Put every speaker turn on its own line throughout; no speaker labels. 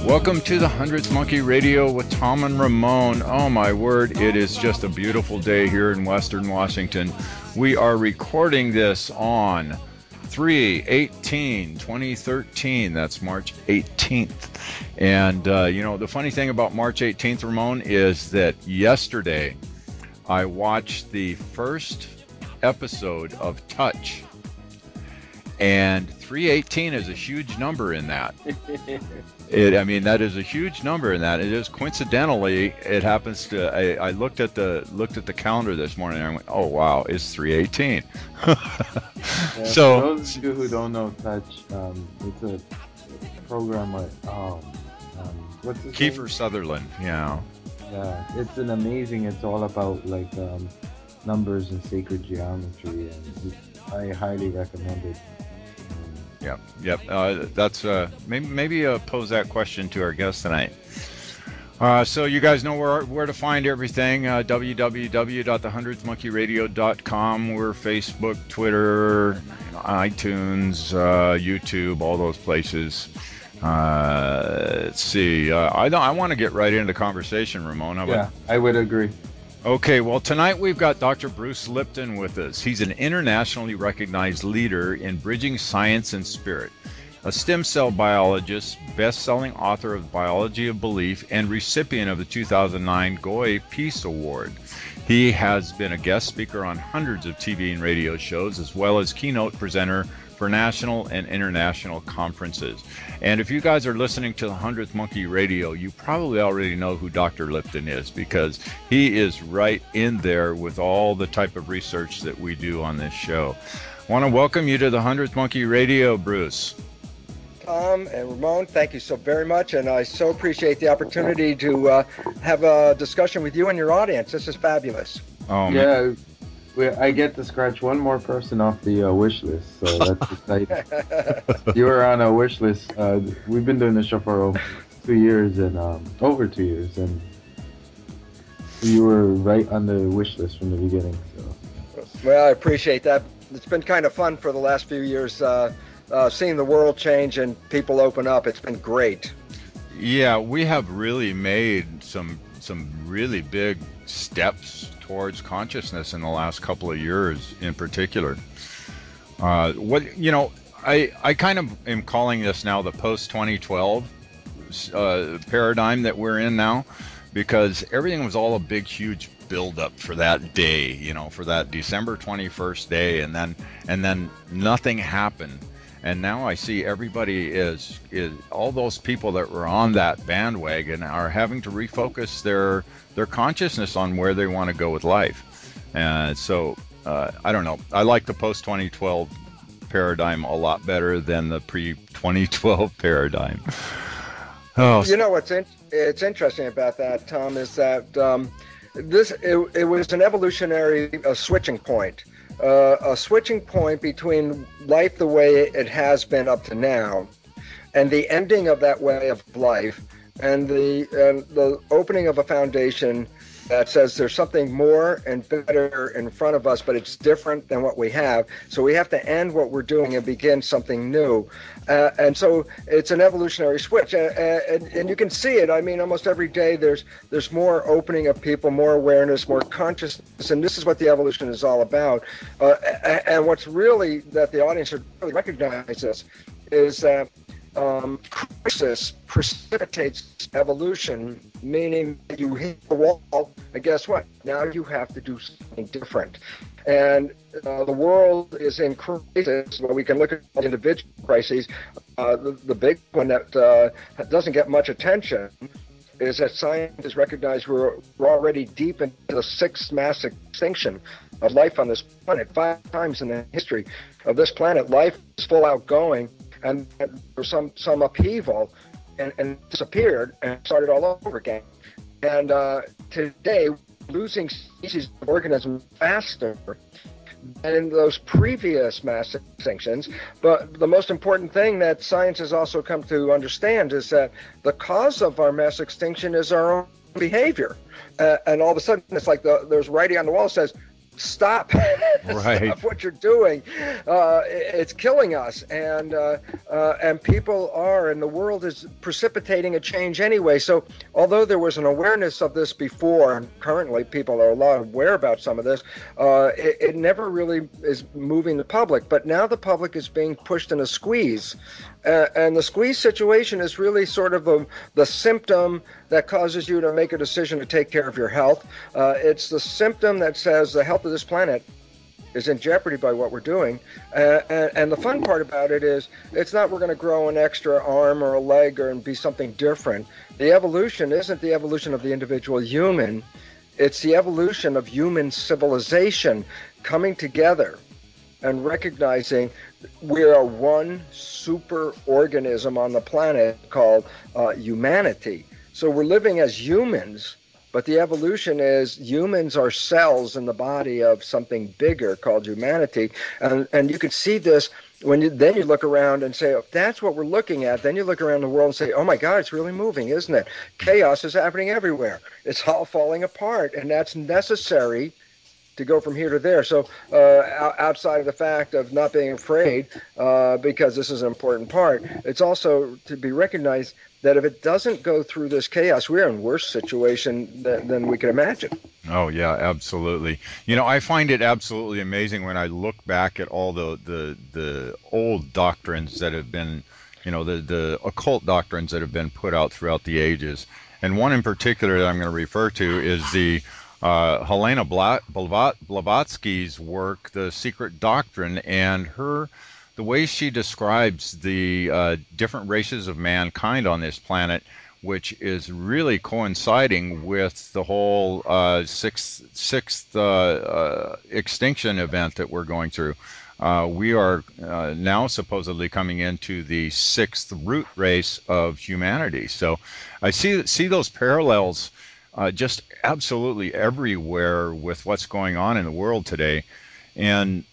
Welcome to the 100th Monkey Radio with Tom and Ramon. Oh my word, it is just a beautiful day here in Western Washington. We are recording this on 3/18/2013. That's March 18th. And, the funny thing about March 18th, Ramon, is that yesterday I watched the first episode of Touch. And 318 is a huge number in that. That is a huge number in that. It is coincidentally, it happens to. I looked at the calendar this morning and I went, oh wow, it's 318.
So for those of you who don't know Touch, it's a program with what's his
Kiefer
name?
Sutherland. Yeah.
Yeah, it's it's all about numbers and sacred geometry, and I highly recommend it.
Yep. That's maybe pose that question to our guest tonight. So you guys know where to find everything. www.the100thmonkeyradio.com. We're Facebook, Twitter, iTunes, YouTube, all those places. Let's see. I want to get right into the conversation, Ramon.
I would agree.
Okay, well, tonight we've got Dr. Bruce Lipton with us. He's an internationally recognized leader in bridging science and spirit, a stem cell biologist, best-selling author of Biology of Belief, and recipient of the 2009 Goi Peace Award. He has been a guest speaker on hundreds of TV and radio shows, as well as keynote presenter for national and international conferences. And if you guys are listening to the 100th Monkey Radio, you probably already know who Dr. Lipton is, because he is right in there with all the type of research that we do on this show. I want to welcome you to the 100th Monkey Radio, Bruce.
Tom and Ramon, thank you so very much, and I so appreciate the opportunity to have a discussion with you and your audience. This is fabulous.
Oh,
yeah. I get to scratch one more person off the wish list, so that's exciting. You were on a wish list. We've been doing this show for over 2 years, and you were right on the wish list from the beginning. So.
Well, I appreciate that. It's been kind of fun for the last few years, seeing the world change and people open up. It's been great.
Yeah, we have really made some really big steps towards consciousness in the last couple of years in particular. I kind of am calling this now the post-2012 paradigm that we're in now, because everything was all a big, huge build-up for that day, for that December 21st day, and then nothing happened. And now I see everybody is all those people that were on that bandwagon are having to refocus their consciousness on where they want to go with life. And so I don't know. I like the post-2012 paradigm a lot better than the pre-2012 paradigm. Oh,
It's interesting about that, Tom, is that it was an evolutionary switching point. A switching point between life the way it has been up to now and the ending of that way of life, and the opening of a foundation that says there's something more and better in front of us, but it's different than what we have. So we have to end what we're doing and begin something new. And so it's an evolutionary switch. And you can see it. I mean, almost every day there's more opening of people, more awareness, more consciousness. And this is what the evolution is all about. And what's really that the audience should really recognize this is that crisis precipitates evolution, meaning that you hit the wall, and guess what? Now you have to do something different. And the world is in crisis. Well, we can look at individual crises. The big one that doesn't get much attention is that scientists recognize we're already deep into the 6th mass extinction of life on this planet. 5 times in the history of this planet, life is full out going. And there's some upheaval and disappeared and started all over again. And today, losing species of organisms faster than in those previous mass extinctions. But the most important thing that science has also come to understand is that the cause of our mass extinction is our own behavior. And all of a sudden, it's like there's writing on the wall that says, stop,
Right.
stop what you're doing. It's killing us, and people are, and the world is precipitating a change anyway. So although there was an awareness of this before, and currently people are a lot aware about some of this, it never really is moving the public. But now the public is being pushed in a squeeze. And the squeeze situation is really sort of the symptom that causes you to make a decision to take care of your health. It's the symptom that says the health of this planet is in jeopardy by what we're doing. And the fun part about it is it's not we're going to grow an extra arm or a leg and be something different. The evolution isn't the evolution of the individual human. It's the evolution of human civilization coming together and recognizing we are one super organism on the planet called humanity. So we're living as humans, but the evolution is humans are cells in the body of something bigger called humanity. And you can see this when then you look around and say, oh, that's what we're looking at. Then you look around the world and say, oh my God, it's really moving, isn't it? Chaos is happening everywhere. It's all falling apart, and that's necessary to go from here to there. So outside of the fact of not being afraid, because this is an important part, it's also to be recognized that if it doesn't go through this chaos, we're in a worse situation than we can imagine.
Oh, yeah, absolutely. I find it absolutely amazing when I look back at all the old doctrines that have been, the occult doctrines that have been put out throughout the ages. And one in particular that I'm going to refer to is the Helena Blavatsky's work, The Secret Doctrine, and the way she describes the different races of mankind on this planet, which is really coinciding with the whole sixth extinction event that we're going through. We are now supposedly coming into the sixth root race of humanity. So I see those parallels just absolutely everywhere with what's going on in the world today. And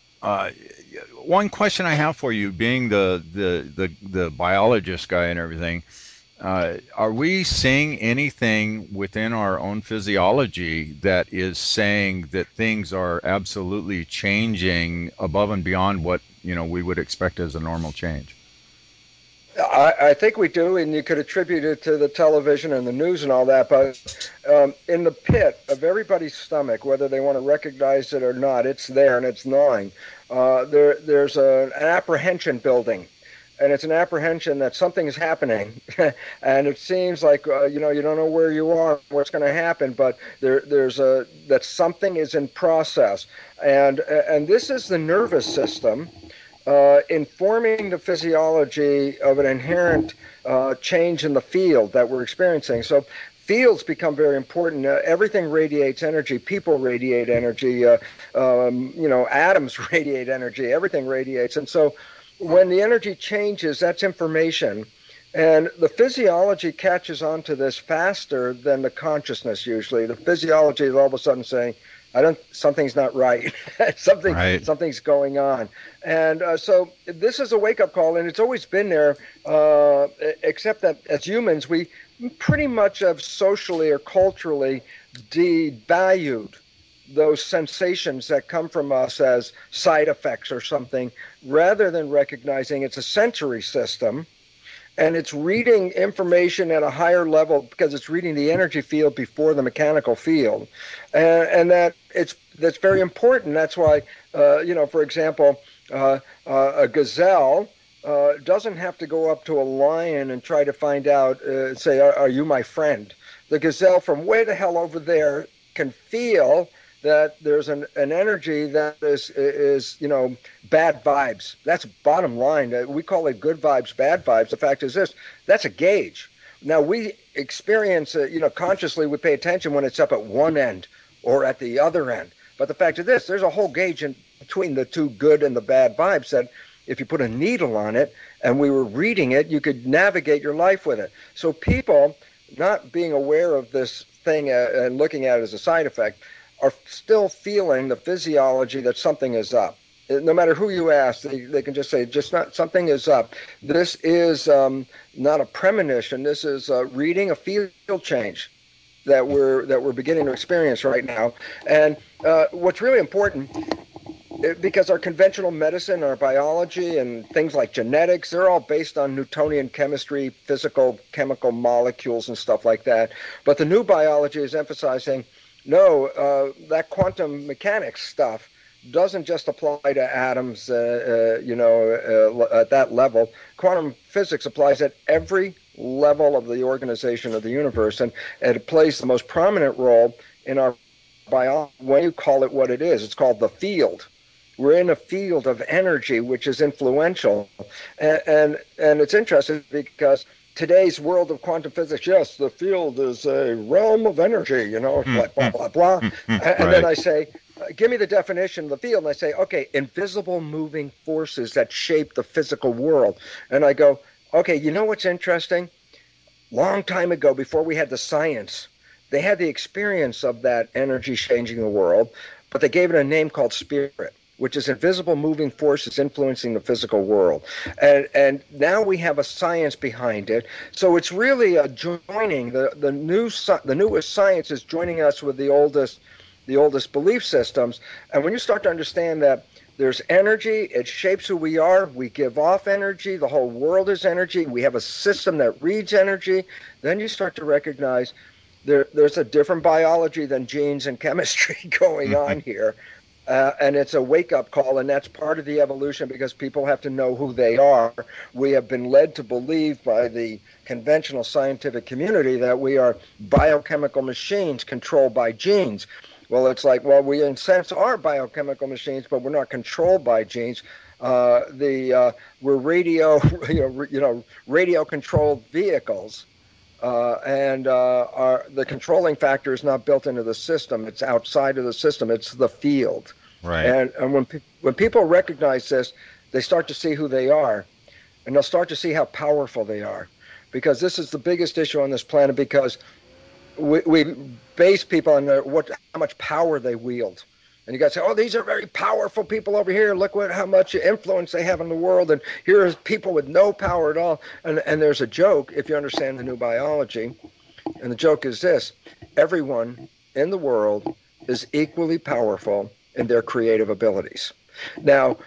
one question I have for you, being the biologist guy and everything, are we seeing anything within our own physiology that is saying that things are absolutely changing above and beyond what we would expect as a normal change?
I think we do, and you could attribute it to the television and the news and all that, but in the pit of everybody's stomach, whether they want to recognize it or not, it's there and it's gnawing. There's an apprehension building, and it's an apprehension that something is happening, and it seems like you don't know where you are, what's going to happen, but that something is in process, and this is the nervous system informing the physiology of an inherent change in the field that we're experiencing. So fields become very important. Everything radiates energy. People radiate energy. Atoms radiate energy. Everything radiates. And so when the energy changes, that's information. And the physiology catches on to this faster than the consciousness usually. The physiology is all of a sudden saying, something's not right. Something's going on. And so this is a wake-up call, and it's always been there, except that as humans, we pretty much have socially or culturally devalued those sensations that come from us as side effects or something, rather than recognizing it's a sensory system. And it's reading information at a higher level because it's reading the energy field before the mechanical field, and that's very important. That's why, for example, a gazelle doesn't have to go up to a lion and try to find out, say, are you my friend? The gazelle from way the hell over there can feel that there's an energy that is bad vibes. That's bottom line. We call it good vibes, bad vibes. The fact is this: that's a gauge. Now we experience, consciously we pay attention when it's up at one end or at the other end. But the fact is this: there's a whole gauge in between the two good and the bad vibes that if you put a needle on it and we were reading it, you could navigate your life with it. So people not being aware of this thing and looking at it as a side effect are still feeling the physiology that something is up. No matter who you ask, they can just say, something is up. This is not a premonition. This is reading a field change. that we're beginning to experience right now. And what's really important, because our conventional medicine, our biology, and things like genetics, they're all based on Newtonian chemistry, physical, chemical molecules, and stuff like that. But the new biology is emphasizing, no, that quantum mechanics stuff doesn't just apply to atoms, at that level. Quantum physics applies at every level of the organization of the universe, and it plays the most prominent role in our biology. When you call it what it is, it's called the field. We're in a field of energy which is influential, and it's interesting because today's world of quantum physics, yes, the field is a realm of energy, like blah blah blah, and then I say, give me the definition of the field, and I say, okay, invisible moving forces that shape the physical world, and I go, okay, you know what's interesting? Long time ago, before we had the science, they had the experience of that energy changing the world, but they gave it a name called spirit, which is invisible moving forces influencing the physical world. And now we have a science behind it. So it's really a joining. The newest science is joining us with the oldest belief systems. And when you start to understand that there's energy, it shapes who we are, we give off energy, the whole world is energy, we have a system that reads energy, then you start to recognize there's a different biology than genes and chemistry going on here. And it's a wake-up call, and that's part of the evolution because people have to know who they are. We have been led to believe by the conventional scientific community that we are biochemical machines controlled by genes. Well, it's like, well, we in a sense are biochemical machines, but we're not controlled by genes. We're radio-controlled vehicles. The controlling factor is not built into the system. It's outside of the system. It's the field.
Right.
And when people recognize this, they start to see who they are, and they'll start to see how powerful they are, because this is the biggest issue on this planet. Because we base people on how much power they wield. And you guys say, oh, these are very powerful people over here. Look how much influence they have in the world. And here's people with no power at all. And there's a joke, if you understand the new biology. And the joke is this: everyone in the world is equally powerful in their creative abilities. Now,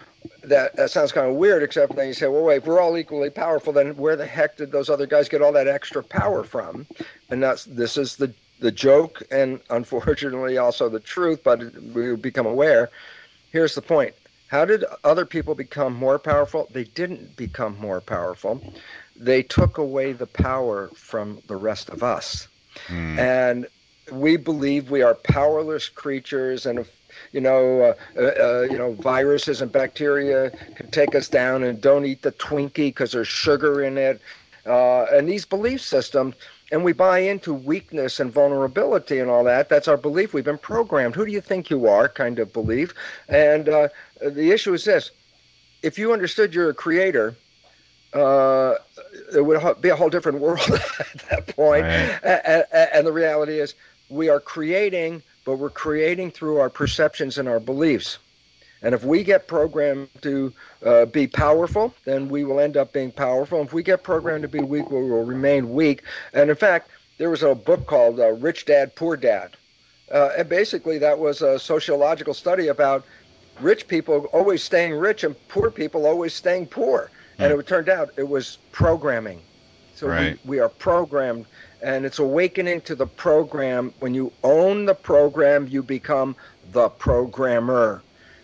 that sounds kind of weird, except then you say, well, wait, if we're all equally powerful, then where the heck did those other guys get all that extra power from? And this is the joke, and unfortunately also the truth, but we become aware. Here's the point. How did other people become more powerful? They didn't become more powerful. They took away the power from the rest of us. And we believe we are powerless creatures, and if viruses and bacteria can take us down, and don't eat the Twinkie because there's sugar in it. And these belief systems, and we buy into weakness and vulnerability and all that. That's our belief. We've been programmed. Who do you think you are kind of belief. And the issue is this. If you understood you're a creator, it would be a whole different world at that point. Right. And the reality is we are creating, but we're creating through our perceptions and our beliefs. And if we get programmed to be powerful, then we will end up being powerful. If we get programmed to be weak, we will remain weak. And in fact, there was a book called Rich Dad, Poor Dad. And basically that was a sociological study about rich people always staying rich and poor people always staying poor. And it turned out it was programming. So right. we are programmed, and it's awakening to the program. When you own the program, you become the programmer.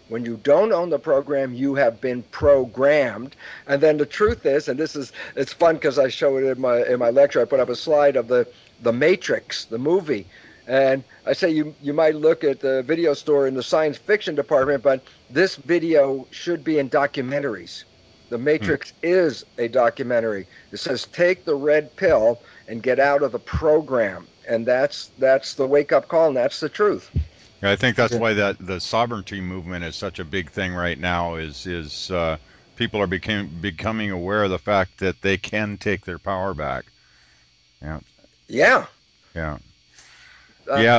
When you don't own the program, you have been programmed. And then the truth is, and it's fun because I show it in my lecture. I put up a slide of the Matrix, the movie. And I say you might look at the video store in the science fiction department, but this video should be in documentaries. The Matrix is a documentary. It says, take the red pill and get out of the program. And that's the wake-up call, and that's the truth.
I think that's why the sovereignty movement is such a big thing right now. Is people are becoming aware of the fact that they can take their power back. Yeah.
Yeah.
Yeah.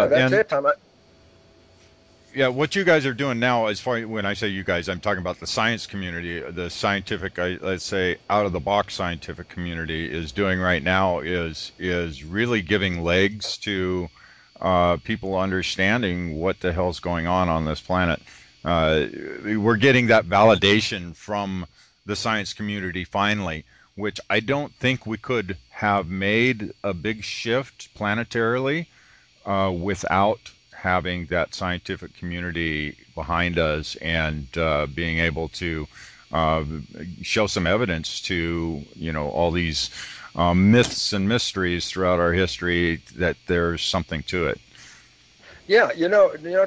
That's it, Tom.
Yeah, what you guys are doing now, as far when I say you guys, I'm talking about the science community, the scientific, let's say, out-of-the-box scientific community is doing right now is really giving legs to people understanding what the hell's going on this planet. We're getting that validation from the science community finally, which I don't think we could have made a big shift planetarily without having that scientific community behind us and being able to show some evidence to, all these myths and mysteries throughout our history that there's something to it.
Yeah,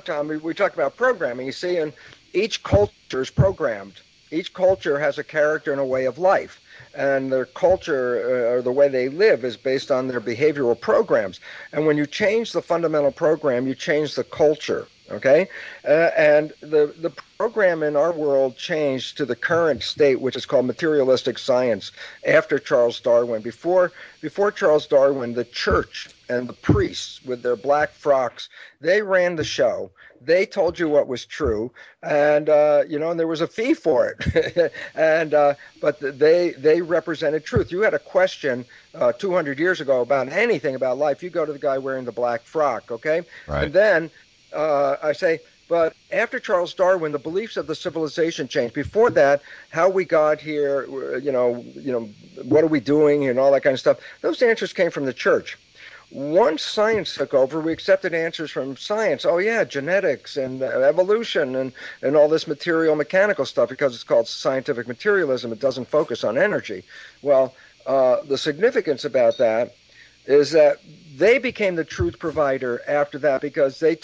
Tom, we talk about programming, you see, and each culture is programmed. Each culture has a character and a way of life, and their culture or the way they live is based on their behavioral programs. And when you change the fundamental program, you change the culture. Okay, and the program in our world changed to the current state, which is called materialistic science, after Charles Darwin. Before Charles Darwin, the church and the priests with their black frocks, they ran the show. They told you what was true, and and there was a fee for it. But they represented truth. You had a question 200 years ago about anything about life, you go to the guy wearing the black frock. Okay,
right.
And then I say, but after Charles Darwin, the beliefs of the civilization changed. Before that, how we got here, what are we doing, and all that kind of stuff. Those answers came from the church. Once science took over, we accepted answers from science. Oh yeah, genetics and evolution and all this material mechanical stuff, because it's called scientific materialism. It doesn't focus on energy. Well, the significance about that is that they became the truth provider after that, because they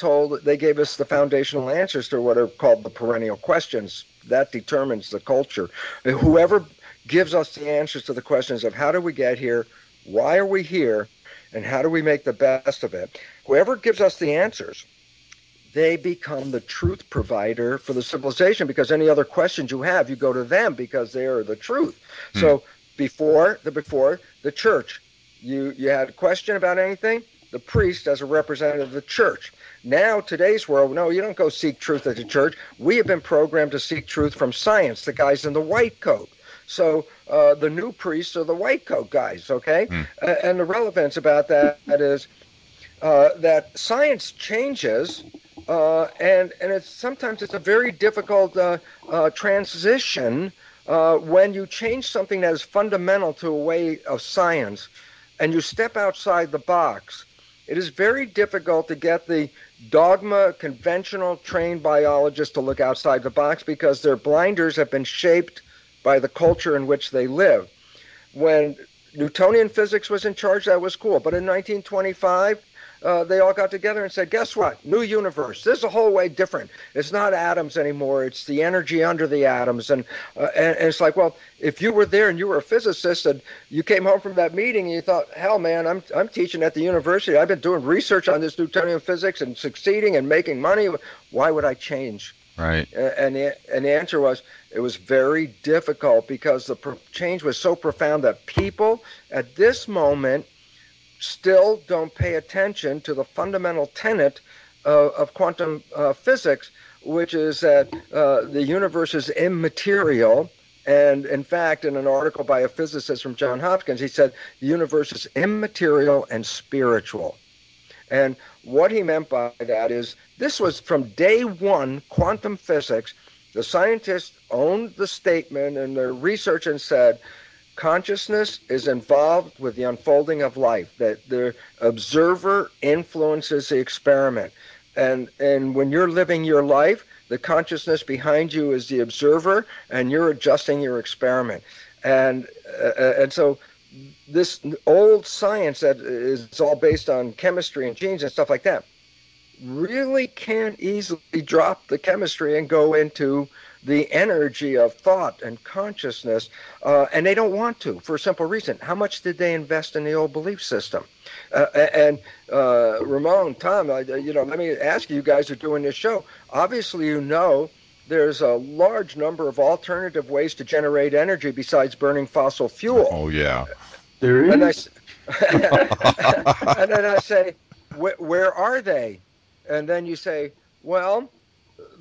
gave us the foundational answers to what are called the perennial questions. That determines the culture. Whoever gives us the answers to the questions of how do we get here, why are we here, and how do we make the best of it, whoever gives us the answers, they become the truth provider for the civilization, because any other questions you have, you go to them because they are the truth. So before the church, you had a question about anything, the priest as a representative of the church. Now, today's world, no, you don't go seek truth at the church. We have been programmed to seek truth from science, the guys in the white coat. So the new priests are the white coat guys, okay? And the relevance about that is that science changes, and sometimes it's a very difficult transition when you change something that is fundamental to a way of science, and you step outside the box. It is very difficult to get the dogma, conventional, trained biologists to look outside the box, because their blinders have been shaped by the culture in which they live. When Newtonian physics was in charge, that was cool. But in 1925, they all got together and said, guess what? New universe. This is a whole way different. It's not atoms anymore. It's the energy under the atoms. And it's like, well, if you were there and you were a physicist and you came home from that meeting and you thought, hell, man, I'm teaching at the university. I've been doing research on this Newtonian physics and succeeding and making money. Why would I change?
Right.
And the answer was, it was very difficult, because the change was so profound that people at this moment still don't pay attention to the fundamental tenet of quantum physics, which is that the universe is immaterial. And in fact, in an article by a physicist from Johns Hopkins, he said the universe is immaterial and spiritual. And what he meant by that is, this was from day one, quantum physics. The scientists owned the statement and their research and said, consciousness is involved with the unfolding of life, that the observer influences the experiment. And when you're living your life, the consciousness behind you is the observer, and you're adjusting your experiment. And so this old science that is all based on chemistry and genes and stuff like that really can't easily drop the chemistry and go into the energy of thought and consciousness, and they don't want to, for a simple reason. How much did they invest in the old belief system? Ramon, Tom, let me ask you guys are doing this show. Obviously, there's a large number of alternative ways to generate energy besides burning fossil fuel.
Oh, yeah.
There is?
And then I say, where are they? And then you say, well,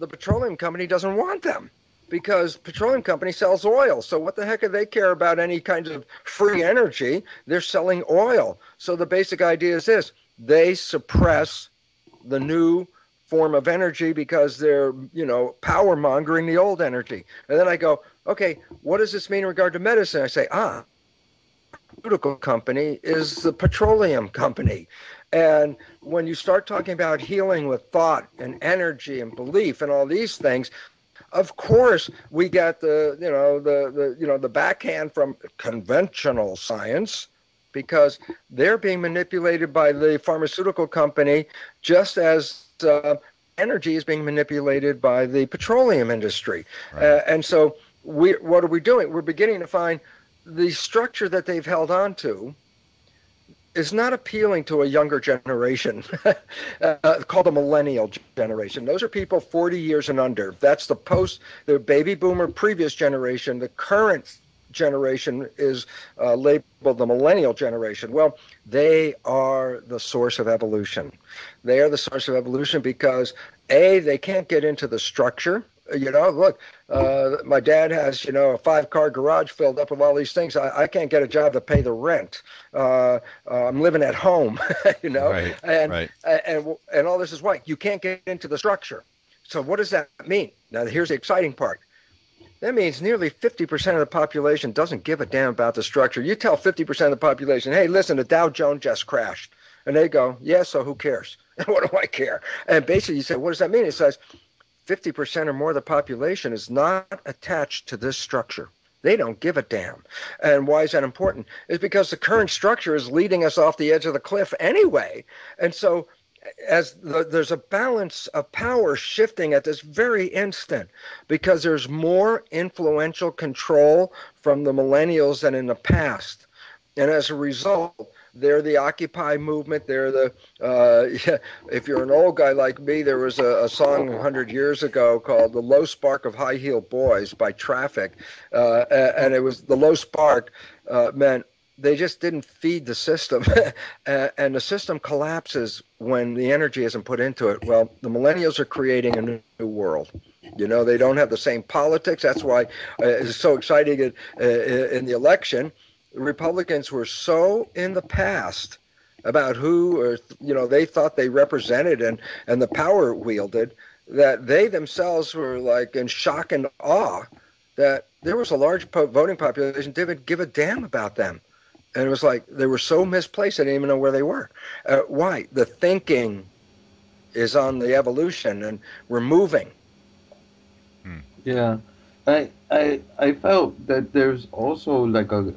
the petroleum company doesn't want them, because petroleum company sells oil. So what the heck do they care about any kind of free energy? They're selling oil. So the basic idea is this: they suppress the new form of energy because they're, power mongering the old energy. And then I go, okay, what does this mean in regard to medicine? I say, pharmaceutical company is the petroleum company. And when you start talking about healing with thought and energy and belief and all these things, of course we get the backhand from conventional science, because they're being manipulated by the pharmaceutical company just as energy is being manipulated by the petroleum industry.
Right.
And so what are we doing? We're beginning to find the structure that they've held on to is not appealing to a younger generation called the millennial generation. Those are people 40 years and under. That's the baby boomer previous generation. The current generation is labeled the millennial generation. Well, they are the source of evolution. They are the source of evolution because, A, they can't get into the structure. Look, my dad has, a 5-car garage filled up with all these things. I can't get a job to pay the rent. I'm living at home,
Right, right.
And all this is why you can't get into the structure. So what does that mean? Now, here's the exciting part. That means nearly 50% of the population doesn't give a damn about the structure. You tell 50% of the population, hey, listen, the Dow Jones just crashed. And they go, yeah, so who cares? What do I care? And basically you say, what does that mean? It says 50% or more of the population is not attached to this structure. They don't give a damn. And why is that important? It's because the current structure is leading us off the edge of the cliff anyway. And so there's a balance of power shifting at this very instant, because there's more influential control from the millennials than in the past. And as a result, they're the Occupy movement. They're if you're an old guy like me, there was a song 100 years ago called The Low Spark of High-Heeled Boys by Traffic. And it was the low spark meant they just didn't feed the system. And the system collapses when the energy isn't put into it. Well, the millennials are creating a new world. They don't have the same politics. That's why it's so exciting in the election. The Republicans were so in the past about who they thought they represented and the power wielded, that they themselves were like in shock and awe that there was a large voting population didn't give a damn about them. And it was like they were so misplaced, they didn't even know where they were. Why? The thinking is on the evolution, and we're moving.
Yeah, I felt that there's also like a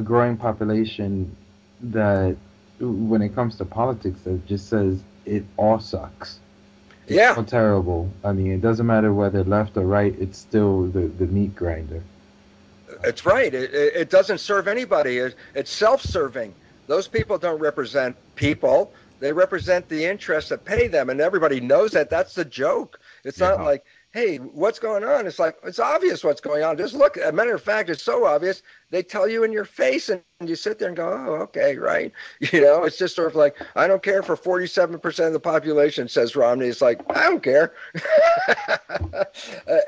growing population that, when it comes to politics, that just says it all sucks. It's all terrible. I mean, it doesn't matter whether left or right. It's still the meat grinder.
It's right. It doesn't serve anybody. It's self-serving. Those people don't represent people. They represent the interests that pay them, and everybody knows that. That's the joke. It's not like, hey, what's going on? It's like, it's obvious what's going on. Just look. As a matter of fact, it's so obvious. They tell you in your face, and you sit there and go, oh, okay, right. It's just sort of like, I don't care for 47% of the population, says Romney. It's like, I don't care.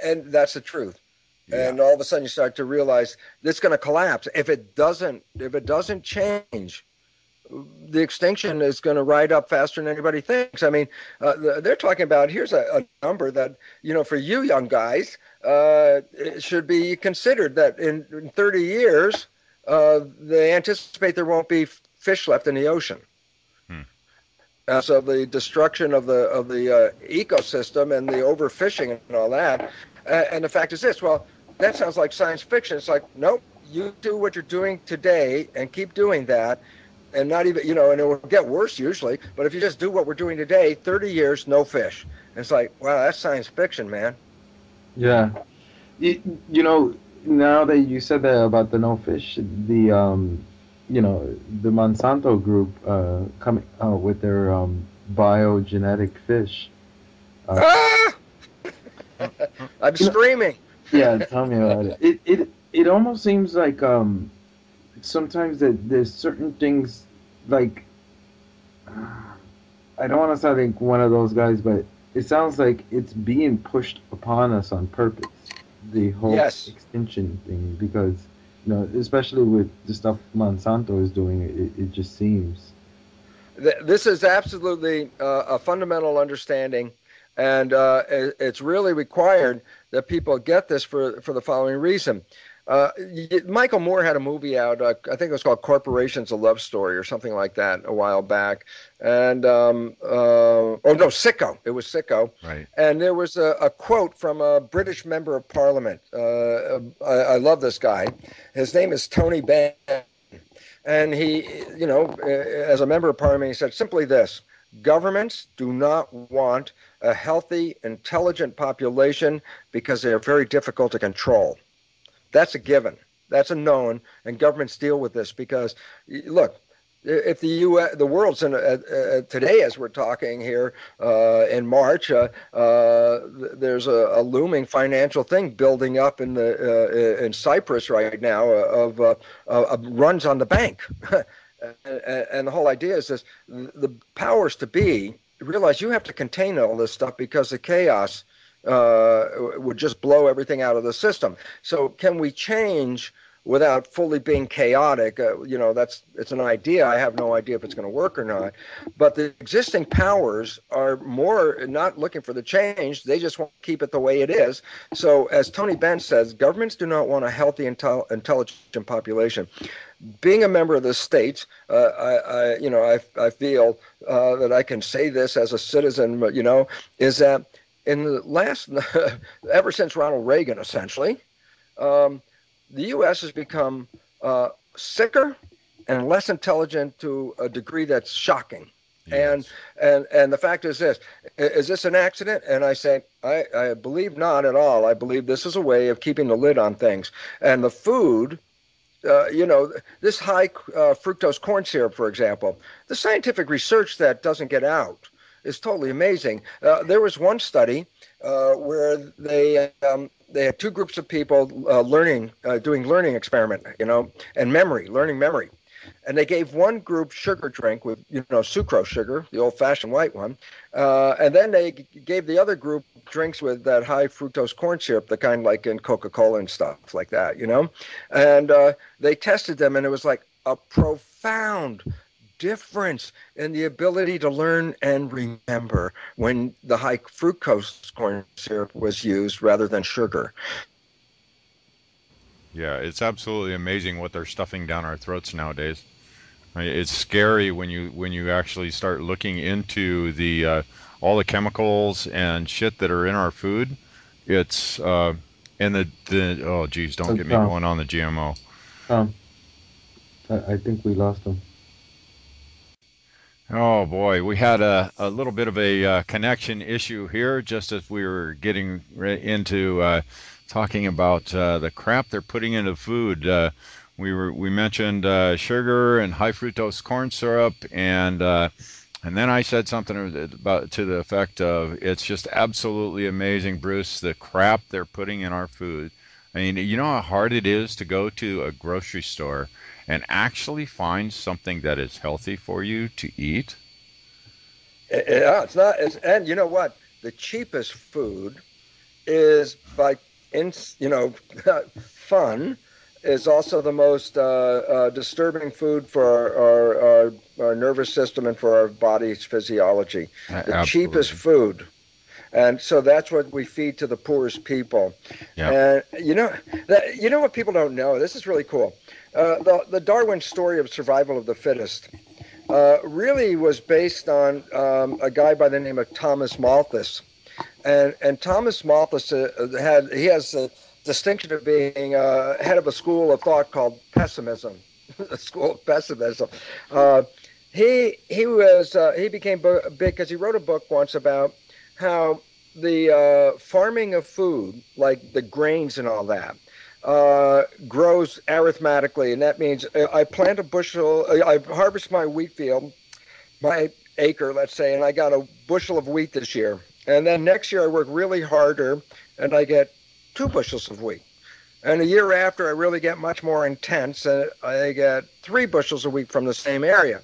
And that's the truth. Yeah. And all of a sudden you start to realize it's going to collapse. If it doesn't change, the extinction is going to ride up faster than anybody thinks. I mean, they're talking about, here's a number that, for you young guys, it should be considered that in 30 years, they anticipate there won't be fish left in the ocean. So the destruction of the ecosystem and the overfishing and all that. And the fact is this, well, that sounds like science fiction. It's like, nope, you do what you're doing today and keep doing that. And not even, and it will get worse usually. But if you just do what we're doing today, 30 years, no fish. And it's like, wow, that's science fiction, man.
Yeah. Now that you said that about the no fish, the Monsanto group coming out with their biogenetic fish.
I'm screaming.
Yeah, tell me about it. It almost seems like sometimes that there's certain things, like, I don't want to sound like one of those guys, but it sounds like it's being pushed upon us on purpose, the whole extinction thing, because especially with the stuff Monsanto is doing, it just seems.
This is absolutely a fundamental understanding, and it's really required that people get this for the following reason. Michael Moore had a movie out, I think it was called Corporations, A Love Story or something like that a while back. And, oh no, Sicko. It was Sicko.
Right.
And there was a quote from a British member of parliament. I love this guy. His name is Tony Benn. And he, as a member of parliament, he said simply this: governments do not want a healthy, intelligent population because they are very difficult to control. That's a given. That's a known, and governments deal with this because, look, if the world's in today, as we're talking here in March, there's a looming financial thing building up in Cyprus right now of runs on the bank, and the whole idea is this: the powers to be realize you have to contain all this stuff because the chaos would just blow everything out of the system. So can we change without fully being chaotic? It's an idea. I have no idea if it's going to work or not. But the existing powers are more not looking for the change. They just want to keep it the way it is. So as Tony Benn says, governments do not want a healthy, intelligent population. Being a member of the states, I feel that I can say this as a citizen, is that in the last, ever since Ronald Reagan, essentially, the U.S. has become sicker and less intelligent to a degree that's shocking. Yes. And the fact is this: is this an accident? And I say, I believe not at all. I believe this is a way of keeping the lid on things. And the food, this high fructose corn syrup, for example, the scientific research that doesn't get out is totally amazing. There was one study where they had two groups of people doing learning experiment, and learning memory. And they gave one group sugar drink with, sucrose sugar, the old-fashioned white one, and then they gave the other group drinks with that high fructose corn syrup, the kind like in Coca-Cola and stuff like that, And they tested them, and it was like a profound difference in the ability to learn and remember when the high fructose corn syrup was used rather than sugar.
Yeah, it's absolutely amazing what they're stuffing down our throats nowadays. It's scary when you actually start looking into the all the chemicals and shit that are in our food. It's and the oh geez, don't get me going on the GMO.
I think we lost him.
Oh boy, we had a little bit of a connection issue here just as we were getting into talking about the crap they're putting into food. We mentioned sugar and high fructose corn syrup, and then I said something about to the effect of it's just absolutely amazing, Bruce, the crap they're putting in our food. I mean, you know how hard it is to go to a grocery store and actually find something that is healthy for you to eat?
Yeah, it's not. And you know what? The cheapest food is fun. Is also the most disturbing food for our nervous system and for our body's physiology. The
Absolutely.
Cheapest food. And so that's what we feed to the poorest people.
Yep.
And you know what people don't know? This is really cool. The Darwin story of survival of the fittest really was based on a guy by the name of Thomas Malthus. And Thomas Malthus has the distinction of being head of a school of thought called pessimism, a school of pessimism. He became big because he wrote a book once about how the farming of food, like the grains and all that, grows arithmetically, and that means I plant a bushel, I harvest my wheat field, my acre, let's say, and I got a bushel of wheat this year. And then next year I work really harder, and I get 2 bushels of wheat. And a year after, I really get much more intense, and I get 3 bushels of wheat from the same area.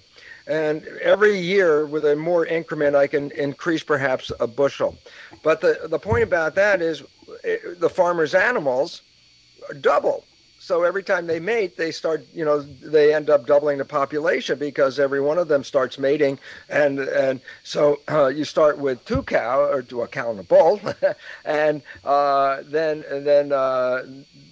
And every year, with a more increment, I can increase perhaps a bushel. But the point about that is the farmer's animals double. So every time they mate, they start, they end up doubling the population because every one of them starts mating, and so you start with 2 cow or a cow and a bull, and then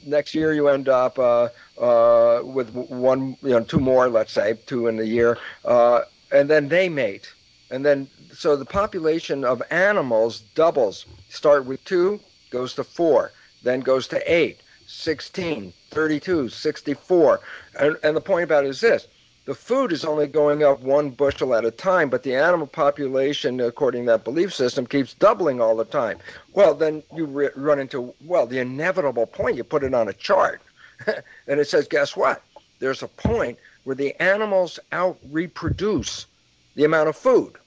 next year you end up with 1, 2 more, let's say 2 in the year, and then they mate, and then so the population of animals doubles. Start with 2, goes to 4, then goes to 8. 16, 32, 64. And the point about it is this. The food is only going up 1 bushel at a time, but the animal population, according to that belief system, keeps doubling all the time. Well, then you run into, the inevitable point. You put it on a chart, and it says, guess what? There's a point where the animals out-reproduce the amount of food.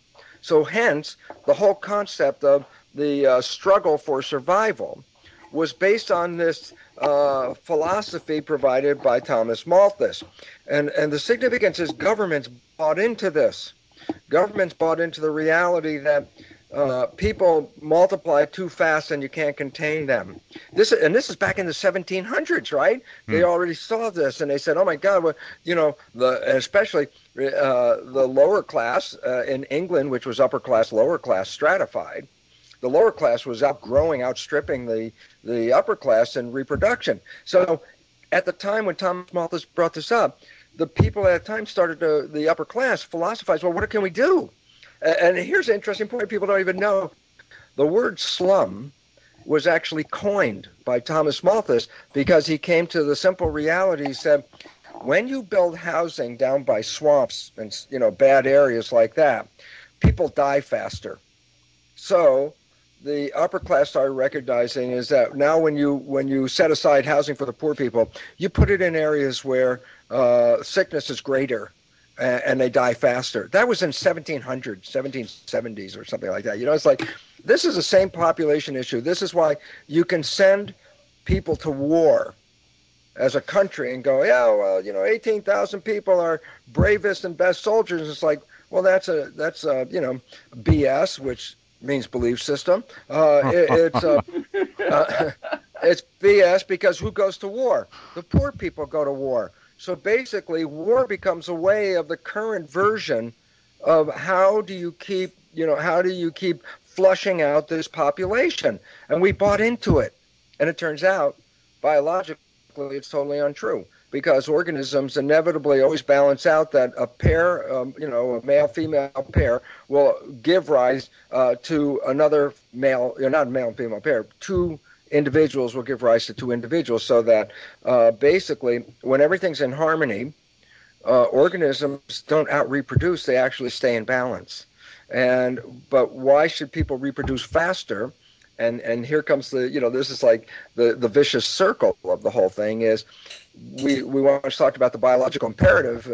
So hence, the whole concept of the struggle for survival was based on this philosophy provided by Thomas Malthus. And the significance is governments bought into this. Governments bought into the reality that people multiply too fast and you can't contain them. This is back in the 1700s, right? They already saw this, and they said, "Oh my God!" Especially the lower class in England, which was upper class, lower class, stratified. The lower class was outstripping the upper class in reproduction. So at the time when Thomas Malthus brought this up, the people at the time the upper class philosophized, well, what can we do? And here's an interesting point people don't even know. The word slum was actually coined by Thomas Malthus because he came to the simple reality. He said, when you build housing down by swamps and bad areas like that, people die faster. So the upper class started recognizing is that now when you set aside housing for the poor people, you put it in areas where sickness is greater and they die faster. That was in 1770s or something like that. It's like, this is the same population issue. This is why you can send people to war as a country and go, 18,000 people are bravest and best soldiers. It's like, well, that's BS, which means belief system. It's BS because who goes to war? The poor people go to war. So basically, war becomes a way of the current version of how do you keep flushing out this population? And we bought into it. And it turns out, biologically, it's totally untrue. Because organisms inevitably always balance out that a pair, a male-female pair, will give rise to another male, not a male and female pair, 2 individuals will give rise to 2 individuals, so that basically when everything's in harmony, organisms don't out-reproduce, they actually stay in balance. But why should people reproduce faster? And here comes this is like the vicious circle of the whole thing is, we once talked about the biological imperative,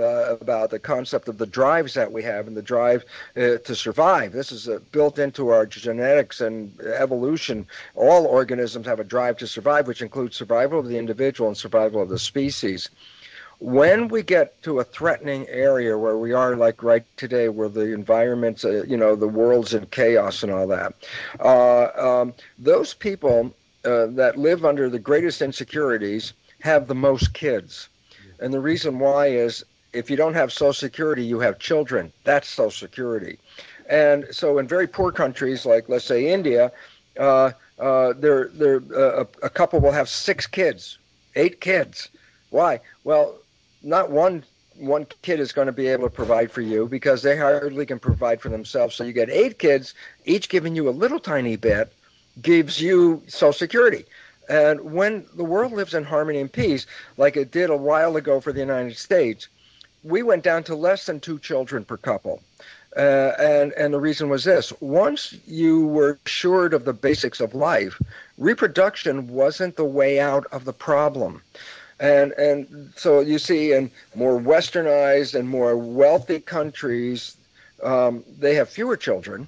about the concept of the drives that we have and the drive to survive. This is built into our genetics and evolution. All organisms have a drive to survive, which includes survival of the individual and survival of the species. When we get to a threatening area where we are like right today, where the environment's, the world's in chaos and all that, those people that live under the greatest insecurities have the most kids. And the reason why is if you don't have Social Security, you have children. That's Social Security. And so in very poor countries, like let's say India, a couple will have 6 kids, 8 kids. Why? Well, not one kid is going to be able to provide for you because they hardly can provide for themselves. So you get 8 kids, each giving you a little tiny bit, gives you Social Security. And when the world lives in harmony and peace, like it did a while ago for the United States, we went down to less than 2 children per couple. And the reason was this. Once you were assured of the basics of life, reproduction wasn't the way out of the problem. And so you see in more westernized and more wealthy countries, they have fewer children.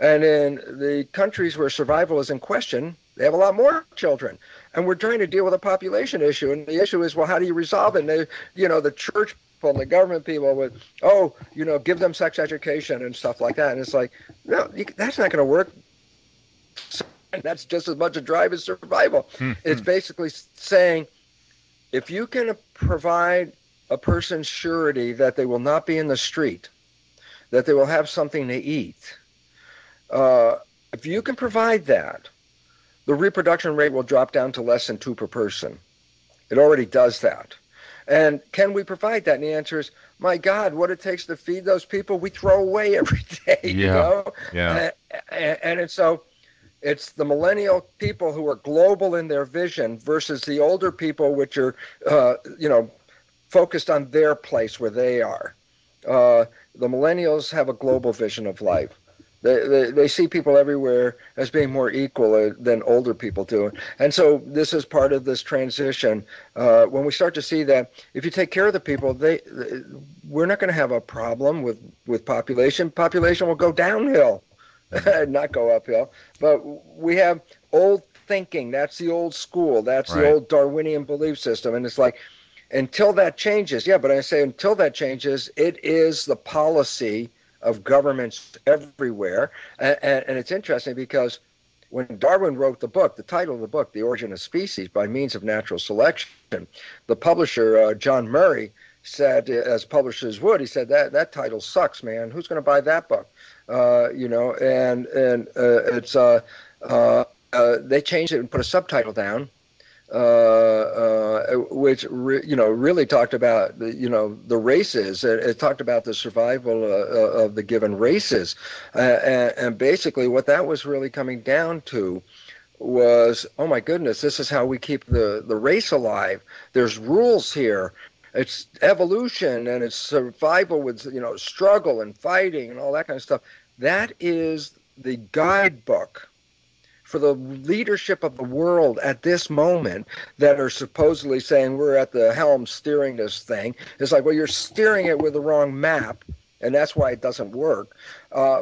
And in the countries where survival is in question, they have a lot more children. And we're trying to deal with a population issue. And the issue is, well, how do you resolve it? And the church people and the government people would, give them sex education and stuff like that. And it's like, no, that's not going to work. That's just as much a drive as survival. It's basically saying, if you can provide a person surety that they will not be in the street, that they will have something to eat, if you can provide that, the reproduction rate will drop down to less than 2 per person. It already does that. And can we provide that? And the answer is, my God, what it takes to feed those people, we throw away every day,
Yeah.
you know?
Yeah.
And so it's the millennial people who are global in their vision versus the older people, which are, focused on their place where they are. The millennials have a global vision of life. They see people everywhere as being more equal than older people do. And so this is part of this transition. When we start to see that if you take care of the people, we're not going to have a problem with population. Population will go downhill, not go uphill. But we have old thinking. That's the old school. That's
Right.
the old Darwinian belief system. And it's like, until that changes, but I say until that changes, it is the policy of governments everywhere. And it's interesting because when Darwin wrote the book, the title of the book, The Origin of Species by Means of Natural Selection, the publisher, John Murray, said, as publishers would, he said, that title sucks, man. Who's going to buy that book? They changed it and put a subtitle down, which really talked about the races. It talked about the survival of the given races, and basically what that was really coming down to was, oh my goodness, this is how we keep the race alive. There's rules here. It's evolution and it's survival with struggle and fighting and all that kind of stuff. That is the guidebook for the leadership of the world at this moment that are supposedly saying we're at the helm steering this thing. It's like, well, you're steering it with the wrong map, and that's why it doesn't work,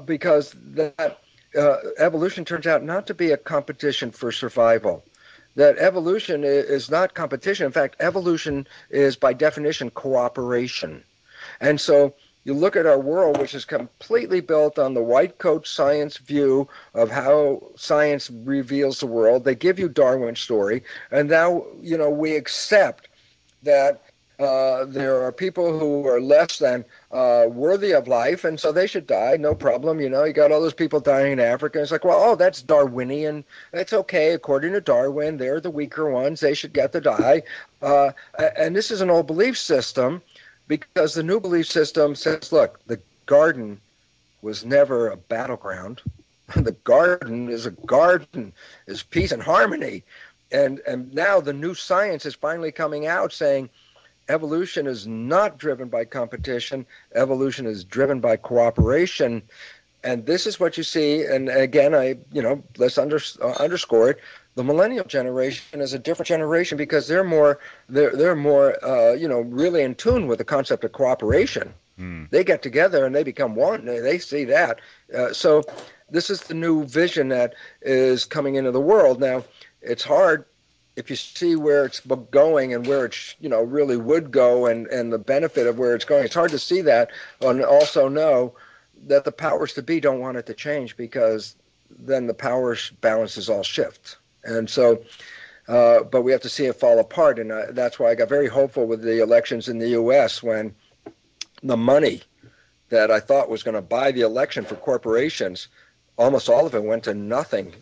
because that evolution turns out not to be a competition for survival. That evolution is not competition. In fact, evolution is by definition cooperation. And so you look at our world, which is completely built on the white coat science view of how science reveals the world. They give you Darwin's story, and now we accept that there are people who are less than worthy of life, and so they should die, no problem. You got all those people dying in Africa. It's like, well, that's Darwinian. It's okay. According to Darwin, they're the weaker ones. They should get to die. And this is an old belief system, because the new belief system says, look, the garden was never a battleground. The garden is a garden, is peace and harmony. And now the new science is finally coming out saying evolution is not driven by competition. Evolution is driven by cooperation. And this is what you see. And again, let's underscore it. The millennial generation is a different generation because they're more really in tune with the concept of cooperation. They get together and they become one. They see that. So this is the new vision that is coming into the world. Now, it's hard if you see where it's going and where it really would go and the benefit of where it's going. It's hard to see that and also know that the powers to be don't want it to change, because then the power balances all shift. And so, but we have to see it fall apart. And that's why I got very hopeful with the elections in the U.S. when the money that I thought was going to buy the election for corporations, almost all of it went to nothing,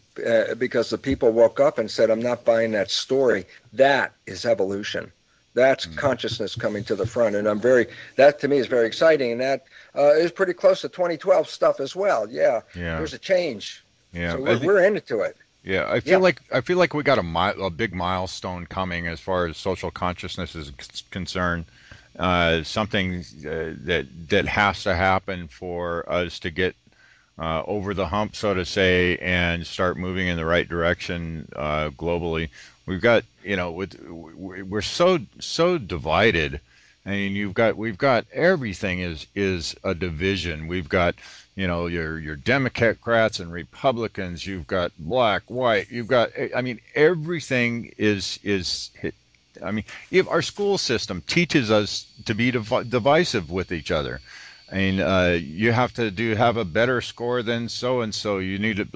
because the people woke up and said, I'm not buying that story. That is evolution. That's consciousness coming to the front. And that to me is very exciting. And that is pretty close to 2012 stuff as well. Yeah. There's a change.
Yeah.
So we're into it.
Yeah, I feel like we got a big milestone coming as far as social consciousness is concerned. Something that has to happen for us to get over the hump, so to say, and start moving in the right direction globally. We've got, we're so divided. I mean, we've got everything is a division. We've got, your Democrats and Republicans. You've got black, white. You've got, everything is. Our school system teaches us to be divisive with each other. I mean, you have to have a better score than so and so. You need to,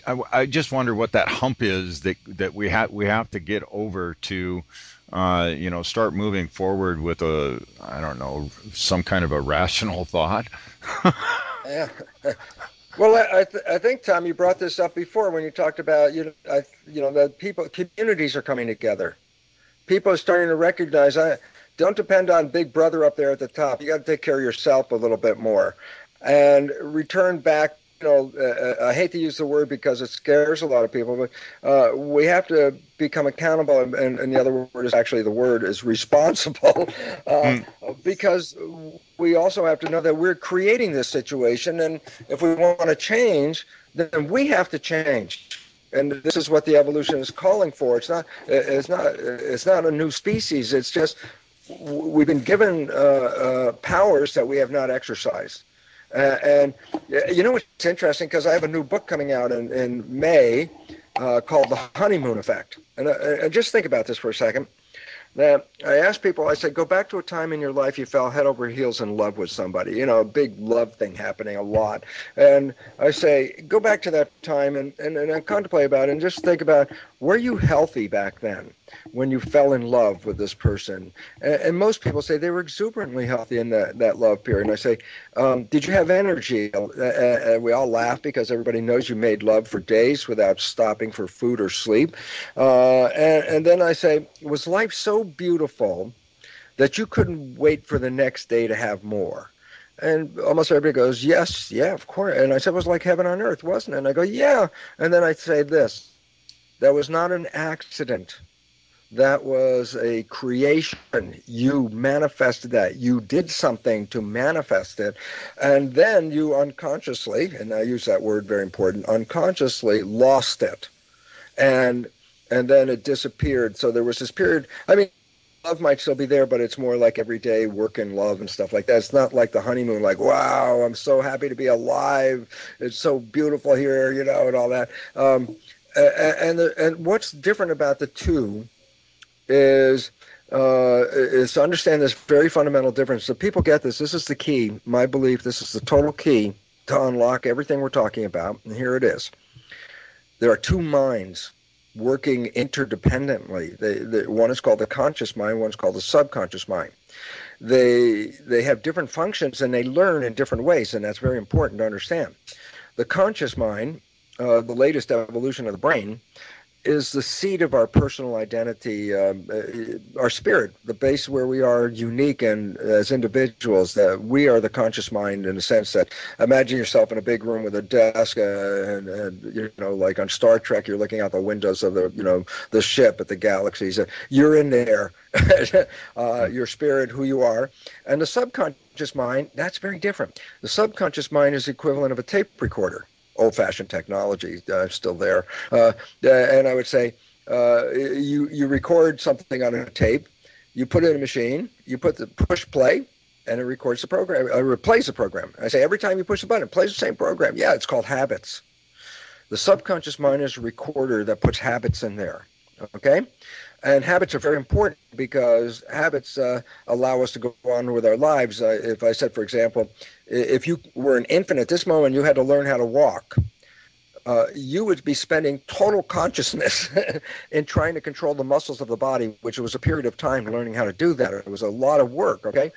I just wonder what that hump is that we have to get over to, start moving forward with I don't know, some kind of a rational thought.
Yeah. Well, I think, Tom, you brought this up before when you talked about, that communities are coming together. People are starting to recognize, don't depend on Big Brother up there at the top. You got to take care of yourself a little bit more, and return back. I hate to use the word because it scares a lot of people, but we have to become accountable, and the other word is actually the word is responsible, because we also have to know that we're creating this situation, and if we want to change, then we have to change. And this is what the evolution is calling for. It's not a new species. It's just we've been given powers that we have not exercised. And it's interesting because I have a new book coming out in May called The Honeymoon Effect. And just think about this for a second. Now, I asked people, I said, go back to a time in your life you fell head over heels in love with somebody, a big love thing happening a lot. And I say, go back to that time and contemplate about it and just think about, were you healthy back then when you fell in love with this person? And most people say they were exuberantly healthy in that love period. And I say, did you have energy? We all laugh because everybody knows you made love for days without stopping for food or sleep. And then I say, was life so beautiful that you couldn't wait for the next day to have more? And almost everybody goes, yes, yeah, of course. And I said, it was like heaven on earth, wasn't it? And I go, yeah. And then I say this, that was not an accident. That was a creation. You manifested that. You did something to manifest it. And then you unconsciously, and I use that word very important, unconsciously lost it. And then it disappeared. So there was this period, love might still be there, but it's more like everyday work and love and stuff like that. It's not like the honeymoon, like, wow, I'm so happy to be alive. It's so beautiful here, and all that. And what's different about the two is to understand this very fundamental difference. So people get this. This is the key. My belief, this is the total key to unlock everything we're talking about. And here it is. There are two minds working interdependently. One is called the conscious mind, one's called the subconscious mind. They have different functions and they learn in different ways, and that's very important to understand. The conscious mind, the latest evolution of the brain, is the seat of our personal identity, our spirit, the base where we are unique and as individuals, that we are the conscious mind in the sense that imagine yourself in a big room with a desk and like on Star Trek, you're looking out the windows of the ship at the galaxies. You're in there, your spirit, who you are. And the subconscious mind, that's very different. The subconscious mind is the equivalent of a tape recorder. Old-fashioned technology, still there. And I would say you record something on a tape, you put it in a machine, you push play, and it records the program, it plays the program. I say every time you push a button, it plays the same program. Yeah, it's called habits. The subconscious mind is a recorder that puts habits in there, okay? And habits are very important because habits allow us to go on with our lives. If I said, for example, if you were an infant at this moment, you had to learn how to walk, you would be spending total consciousness in trying to control the muscles of the body, which was a period of time learning how to do that. It was a lot of work, okay?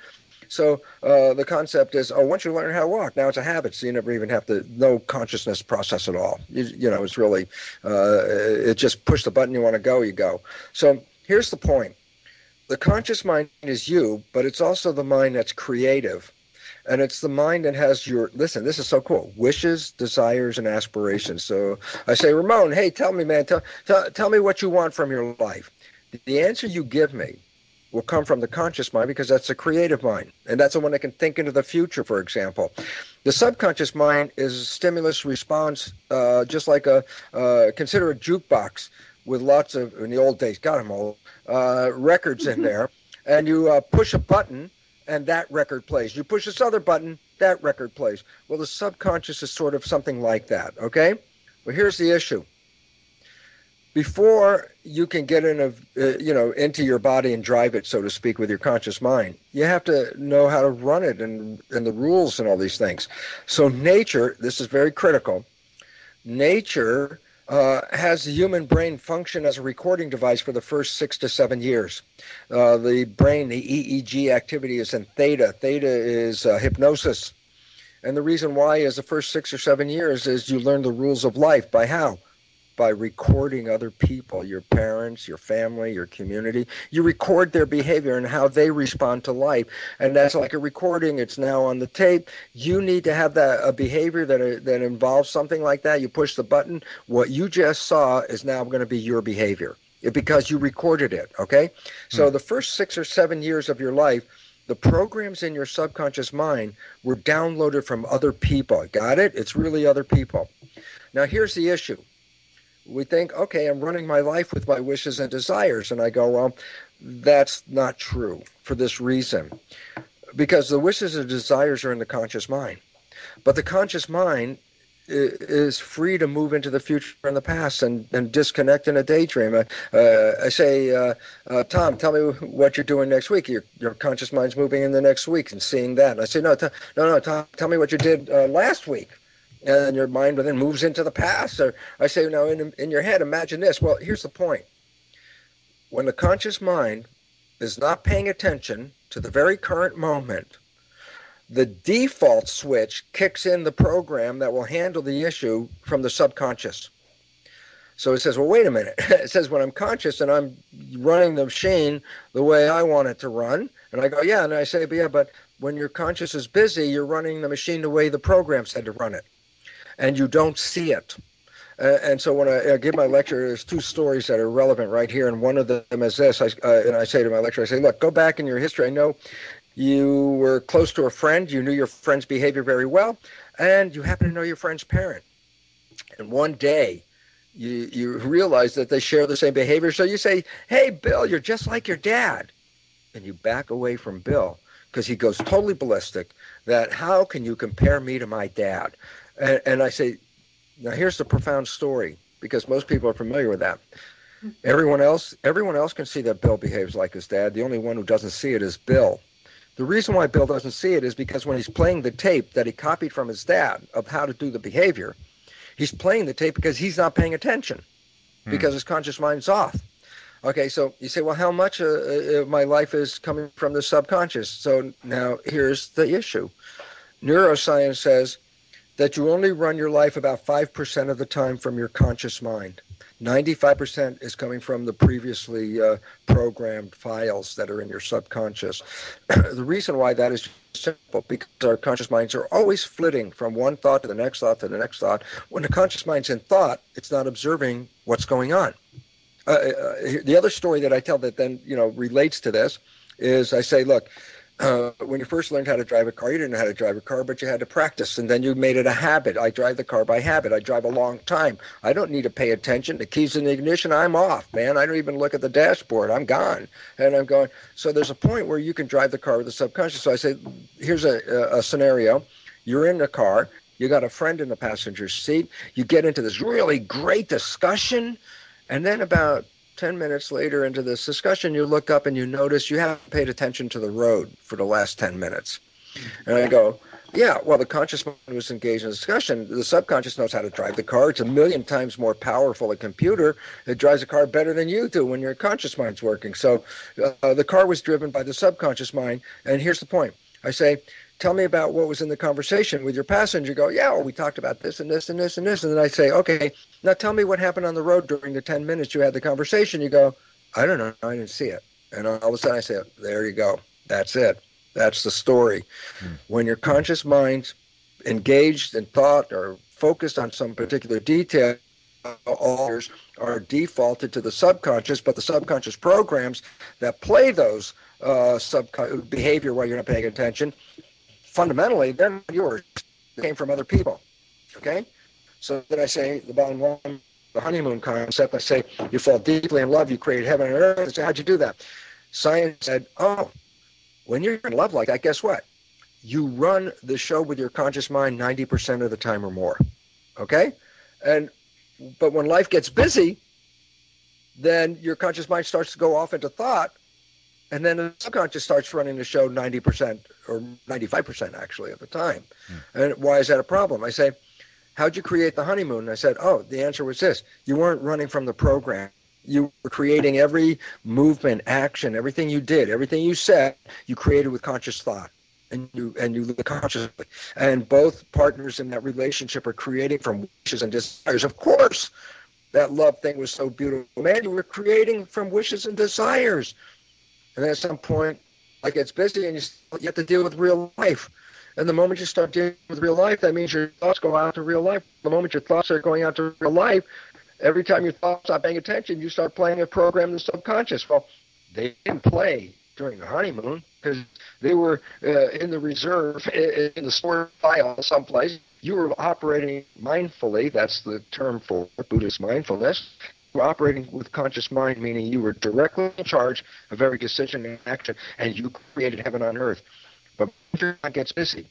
So the concept is, once you learn how to walk, now it's a habit, so you never even have to no consciousness process at all. It's really, it just push the button you want to go, you go. So here's the point. The conscious mind is you, but it's also the mind that's creative. And it's the mind that has listen, this is so cool, wishes, desires, and aspirations. So I say, Ramon, hey, tell me, man, tell me what you want from your life. The answer you give me will come from the conscious mind because that's the creative mind. And that's the one that can think into the future, for example. The subconscious mind is a stimulus response, just like consider a jukebox with lots of, in the old days, God, I'm old, records in there. And you push a button, and that record plays. You push this other button, that record plays. Well, the subconscious is sort of something like that, okay? Well, here's the issue. Before you can get into your body and drive it, so to speak, with your conscious mind, you have to know how to run it and the rules and all these things. So nature, this is very critical, nature has the human brain function as a recording device for the first 6 to 7 years. The brain, the EEG activity is in theta. Theta is hypnosis. And the reason why is the first 6 or 7 years is you learn the rules of life. By how? By recording other people, your parents, your family, your community. You record their behavior and how they respond to life. And that's like a recording. It's now on the tape. You need to have a behavior that involves something like that. You push the button. What you just saw is now going to be your behavior because you recorded it, okay? So the first 6 or 7 years of your life, the programs in your subconscious mind were downloaded from other people. Got it? It's really other people. Now, here's the issue. We think, okay, I'm running my life with my wishes and desires. And I go, well, that's not true for this reason. Because the wishes and desires are in the conscious mind. But the conscious mind is free to move into the future and the past and disconnect in a daydream. I say, Tom, tell me what you're doing next week. Your conscious mind's moving in the next week and seeing that. And I say, no, Tom, tell me what you did last week. And your mind then moves into the past. Or I say, no, in your head, imagine this. Well, here's the point. When the conscious mind is not paying attention to the very current moment, the default switch kicks in the program that will handle the issue from the subconscious. So it says, well, wait a minute. It says when I'm conscious and I'm running the machine the way I want it to run. And I go, yeah. And I say, but when your conscious is busy, you're running the machine the way the program said to run it. And you don't see it. And so when I give my lecture, there's 2 stories that are relevant right here. And one of them is this. And I say to my lecturer, I say, look, go back in your history. I know you were close to a friend. You knew your friend's behavior very well. And you happen to know your friend's parent. And one day, you realize that they share the same behavior. So you say, hey, Bill, you're just like your dad. And you back away from Bill because he goes totally ballistic that how can you compare me to my dad? And I say, now here's the profound story, because most people are familiar with that. Everyone else can see that Bill behaves like his dad. The only one who doesn't see it is Bill. The reason why Bill doesn't see it is because when he's playing the tape that he copied from his dad of how to do the behavior, he's playing the tape because he's not paying attention, because his conscious mind's off. Okay, so you say, well, how much of my life is coming from the subconscious? So now here's the issue. Neuroscience says that you only run your life about 5% of the time from your conscious mind. 95% is coming from the previously programmed files that are in your subconscious. The reason why that is simple, because our conscious minds are always flitting from one thought to the next thought to the next thought. When the conscious mind's in thought, it's not observing what's going on. The other story that I tell that then relates to this is I say, look, when you first learned how to drive a car, you didn't know how to drive a car, but you had to practice, and then you made it a habit. I drive the car by habit. I drive a long time. I don't need to pay attention. The keys in the ignition, I'm off, man. I don't even look at the dashboard. I'm gone. And I'm going. So there's a point where you can drive the car with the subconscious. So I say, here's a scenario. You're in the car. You got a friend in the passenger seat. You get into this really great discussion, and then about 10 minutes later into this discussion, you look up and you notice you haven't paid attention to the road for the last 10 minutes. And I go, yeah, well, the conscious mind was engaged in a discussion. The subconscious knows how to drive the car. It's 1,000,000 times more powerful a computer. It drives a car better than you do when your conscious mind's working. So the car was driven by the subconscious mind. And here's the point. I say, tell me about what was in the conversation with your passenger. You go, yeah, well, we talked about this and this and this and this. And then I say, okay, now tell me what happened on the road during the 10 minutes you had the conversation. You go, I don't know. I didn't see it. And all of a sudden I say, there you go. That's it. That's the story. When your conscious mind's engaged in thought or focused on some particular detail, all are defaulted to the subconscious, but the subconscious programs that play those behavior while you're not paying attention, fundamentally, they're not yours. They came from other people. Okay? So then I say, the bottom line, the honeymoon concept, I say, you fall deeply in love, you create heaven and earth. I say, how'd you do that? Science said, oh, when you're in love like that, guess what? You run the show with your conscious mind 90% of the time or more. Okay? But when life gets busy, then your conscious mind starts to go off into thought, and then the subconscious starts running the show 90% or 95% actually of the time. And why is that a problem? I say, how'd you create the honeymoon? And I said, oh, the answer was this. You weren't running from the program. You were creating every movement, action, everything you did, everything you said, you created with conscious thought. And you live consciously. And both partners in that relationship are creating from wishes and desires. Of course, that love thing was so beautiful. Man, you were creating from wishes and desires. And at some point, like it's busy and you have to deal with real life. And the moment you start dealing with real life, that means your thoughts go out to real life. The moment your thoughts are going out to real life, every time your thoughts stop paying attention, you start playing a program in the subconscious. Well, they didn't play during the honeymoon because they were in the reserve, in the stored file someplace. You were operating mindfully. That's the term for Buddhist mindfulness. You were operating with conscious mind, meaning you were directly in charge of every decision and action, and you created heaven on earth. But your mind gets busy,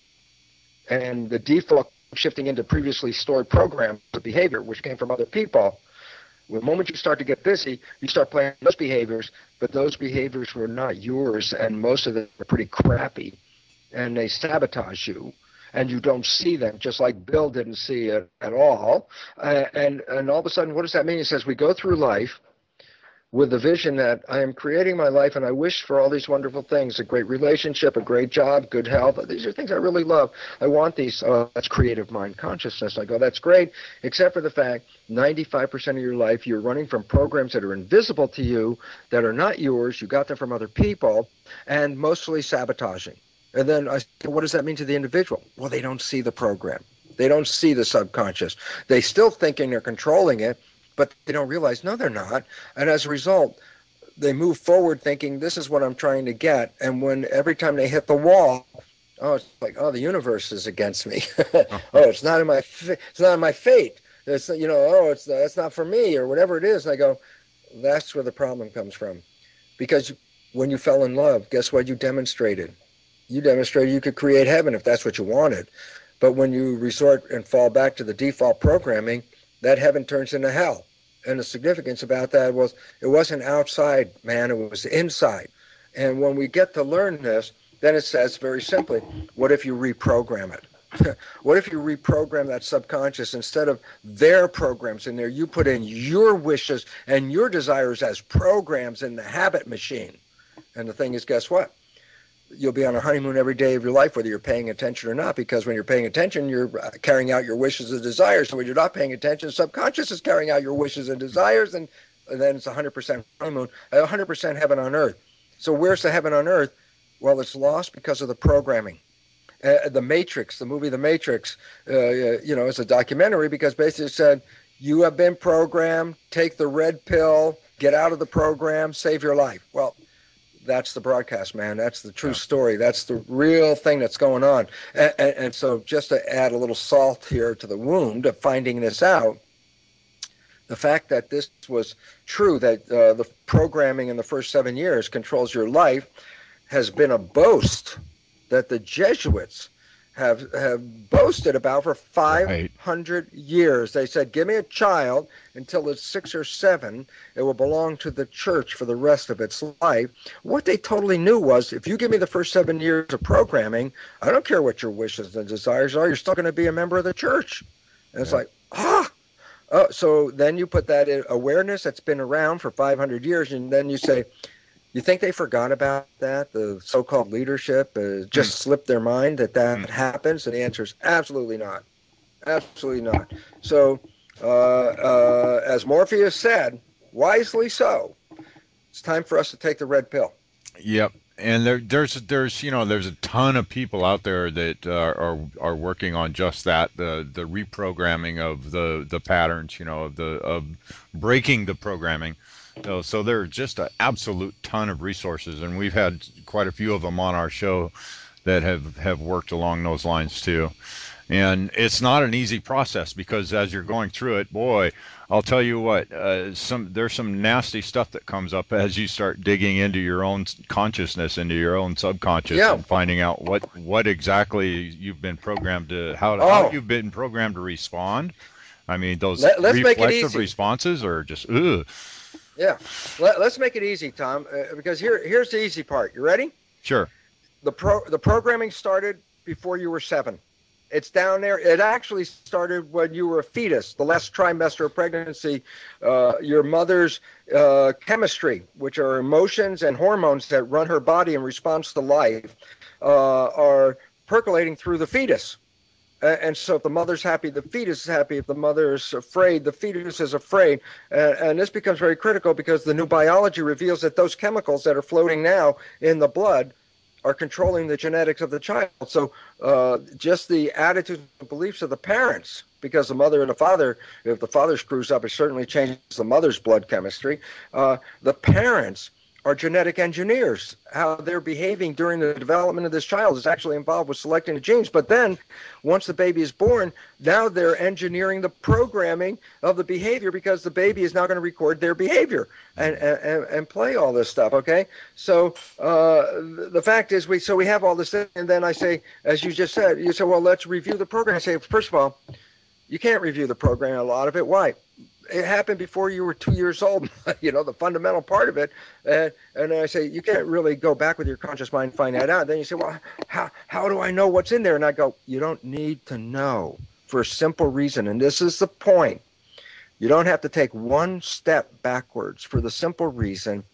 and the default shifting into previously stored programs of behavior, which came from other people. The moment you start to get busy, you start playing those behaviors, but those behaviors were not yours, and most of them are pretty crappy, and they sabotage you, and you don't see them, just like Bill didn't see it at all. And all of a sudden, what does that mean? He says, we go through life with the vision that I am creating my life and I wish for all these wonderful things, a great relationship, a great job, good health. These are things I really love. I want these. That's creative mind consciousness. I go, that's great, except for the fact 95% of your life you're running from programs that are invisible to you, that are not yours. You got them from other people, and mostly sabotaging. And then I said, what does that mean to the individual? Well, they don't see the program. They don't see the subconscious. They still thinking they're controlling it, but they don't realize, no, they're not. And as a result, they move forward thinking, this is what I'm trying to get. And when every time they hit the wall, oh, it's like, oh, the universe is against me. Oh, it's not in my fate. It's, you know, oh, that's not for me, or whatever it is. And I go, that's where the problem comes from. Because when you fell in love, guess what you demonstrated? You demonstrated you could create heaven if that's what you wanted. But when you resort and fall back to the default programming, that heaven turns into hell. And the significance about that was it wasn't outside, man, it was inside. And when we get to learn this, then it says very simply, what if you reprogram it? What if you reprogram that subconscious? Instead of their programs in there, you put in your wishes and your desires as programs in the habit machine. And the thing is, guess what? You'll be on a honeymoon every day of your life, whether you're paying attention or not, because when you're paying attention, you're carrying out your wishes and desires. So when you're not paying attention, subconscious is carrying out your wishes and desires, and then it's 100% honeymoon, 100% heaven on earth. So where's the heaven on earth? Well, it's lost because of the programming. The Matrix, the movie The Matrix, it's a documentary because basically it said, you have been programmed, take the red pill, get out of the program, save your life. Well, that's the broadcast, man. That's the true story. That's the real thing that's going on. And so just to add a little salt here to the wound of finding this out, the fact that this was true, that the programming in the first 7 years controls your life, has been a boast that the Jesuits have boasted about for 500 years. They said, give me a child until it's 6 or 7. It will belong to the church for the rest of its life. What they totally knew was, if you give me the first 7 years of programming, I don't care what your wishes and desires are, you're still going to be a member of the church. And it's like, so then you put that in awareness that's been around for 500 years, and then you say, you think they forgot about that? The so-called leadership just slipped their mind that happens? And the answer is absolutely not. Absolutely not. So, as Morpheus said, wisely so, it's time for us to take the red pill.
Yep. And there's a ton of people out there that are working on just that, the reprogramming of the patterns, of breaking the programming. So there's just an absolute ton of resources, and we've had quite a few of them on our show that have worked along those lines too. And it's not an easy process, because as you're going through it, boy, I'll tell you what, there's some nasty stuff that comes up as you start digging into your own consciousness, into your own subconscious, and finding out what exactly you've been programmed to, how you've been programmed to respond. I mean, those reflexive responses are just, ugh.
Yeah, let's make it easy, Tom, because here's the easy part. You ready?
Sure.
The programming started before you were 7. It's down there. It actually started when you were a fetus, the last trimester of pregnancy. Your mother's chemistry, which are emotions and hormones that run her body in response to life, are percolating through the fetus. And so if the mother's happy, the fetus is happy. If the mother is afraid, the fetus is afraid. And this becomes very critical because the new biology reveals that those chemicals that are floating now in the blood are controlling the genetics of the child. So just the attitudes and beliefs of the parents, because the mother and the father, if the father screws up, it certainly changes the mother's blood chemistry. The parents are genetic engineers. How they're behaving during the development of this child is actually involved with selecting the genes. But then once the baby is born, now they're engineering the programming of the behavior because the baby is now going to record their behavior and play all this stuff, okay? So the fact is we have all this, and then I say, as you just said, you say, well, let's review the program. I say, first of all, you can't review the program, a lot of it. Why? It happened before you were 2 years old, the fundamental part of it. And I say, you can't really go back with your conscious mind and find that out. And then you say, well, how do I know what's in there? And I go, you don't need to know, for a simple reason. And this is the point. You don't have to take one step backwards, for the simple reason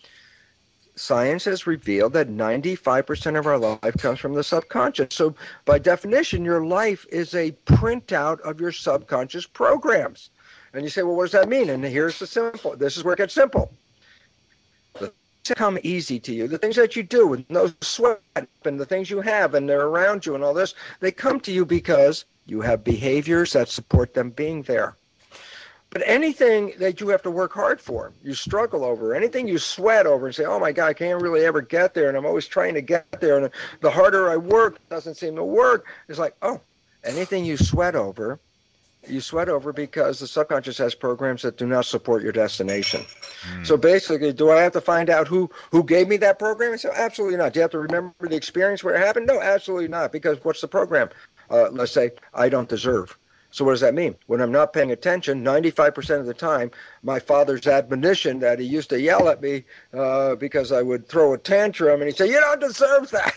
science has revealed that 95% of our life comes from the subconscious. So by definition, your life is a printout of your subconscious programs. And you say, well, what does that mean? And here's this is where it gets simple. The things that come easy to you, the things that you do with no sweat, and the things you have, and they're around you and all this, they come to you because you have behaviors that support them being there. But anything that you have to work hard for, you struggle over, anything you sweat over and say, oh my God, I can't really ever get there, and I'm always trying to get there, and the harder I work, it doesn't seem to work. It's like, oh, anything you sweat over because the subconscious has programs that do not support your destination. So basically, do I have to find out who gave me that program? I say, absolutely not. Do you have to remember the experience where it happened? No, absolutely not. Because what's the program? Let's say, I don't deserve. So what does that mean? When I'm not paying attention, 95% of the time, my father's admonition that he used to yell at me because I would throw a tantrum, and he'd say, you don't deserve that.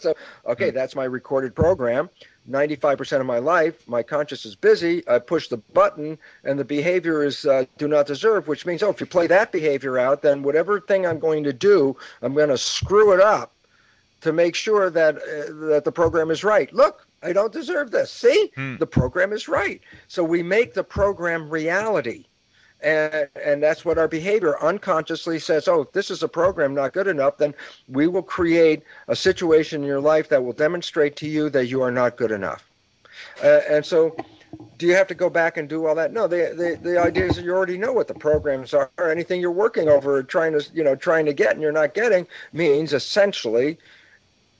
So, okay, that's my recorded program. 95% of my life, my conscious is busy. I push the button, and the behavior is do not deserve, which means, if you play that behavior out, then whatever thing I'm going to do, I'm going to screw it up to make sure that the program is right. Look, I don't deserve this. See, the program is right. So we make the program reality. And that's what our behavior unconsciously says, if this is a program not good enough, then we will create a situation in your life that will demonstrate to you that you are not good enough. And so do you have to go back and do all that? No, the idea is that you already know what the programs are. Anything you're working over, trying to get and you're not getting, means essentially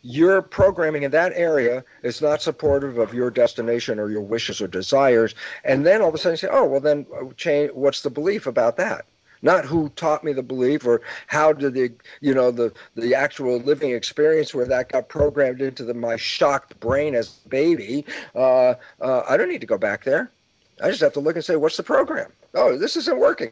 your programming in that area is not supportive of your destination or your wishes or desires. And then all of a sudden you say, then change. What's the belief about that? Not who taught me the belief or how did the actual living experience where that got programmed into my shocked brain as a baby. I don't need to go back there. I just have to look and say, what's the program? This isn't working.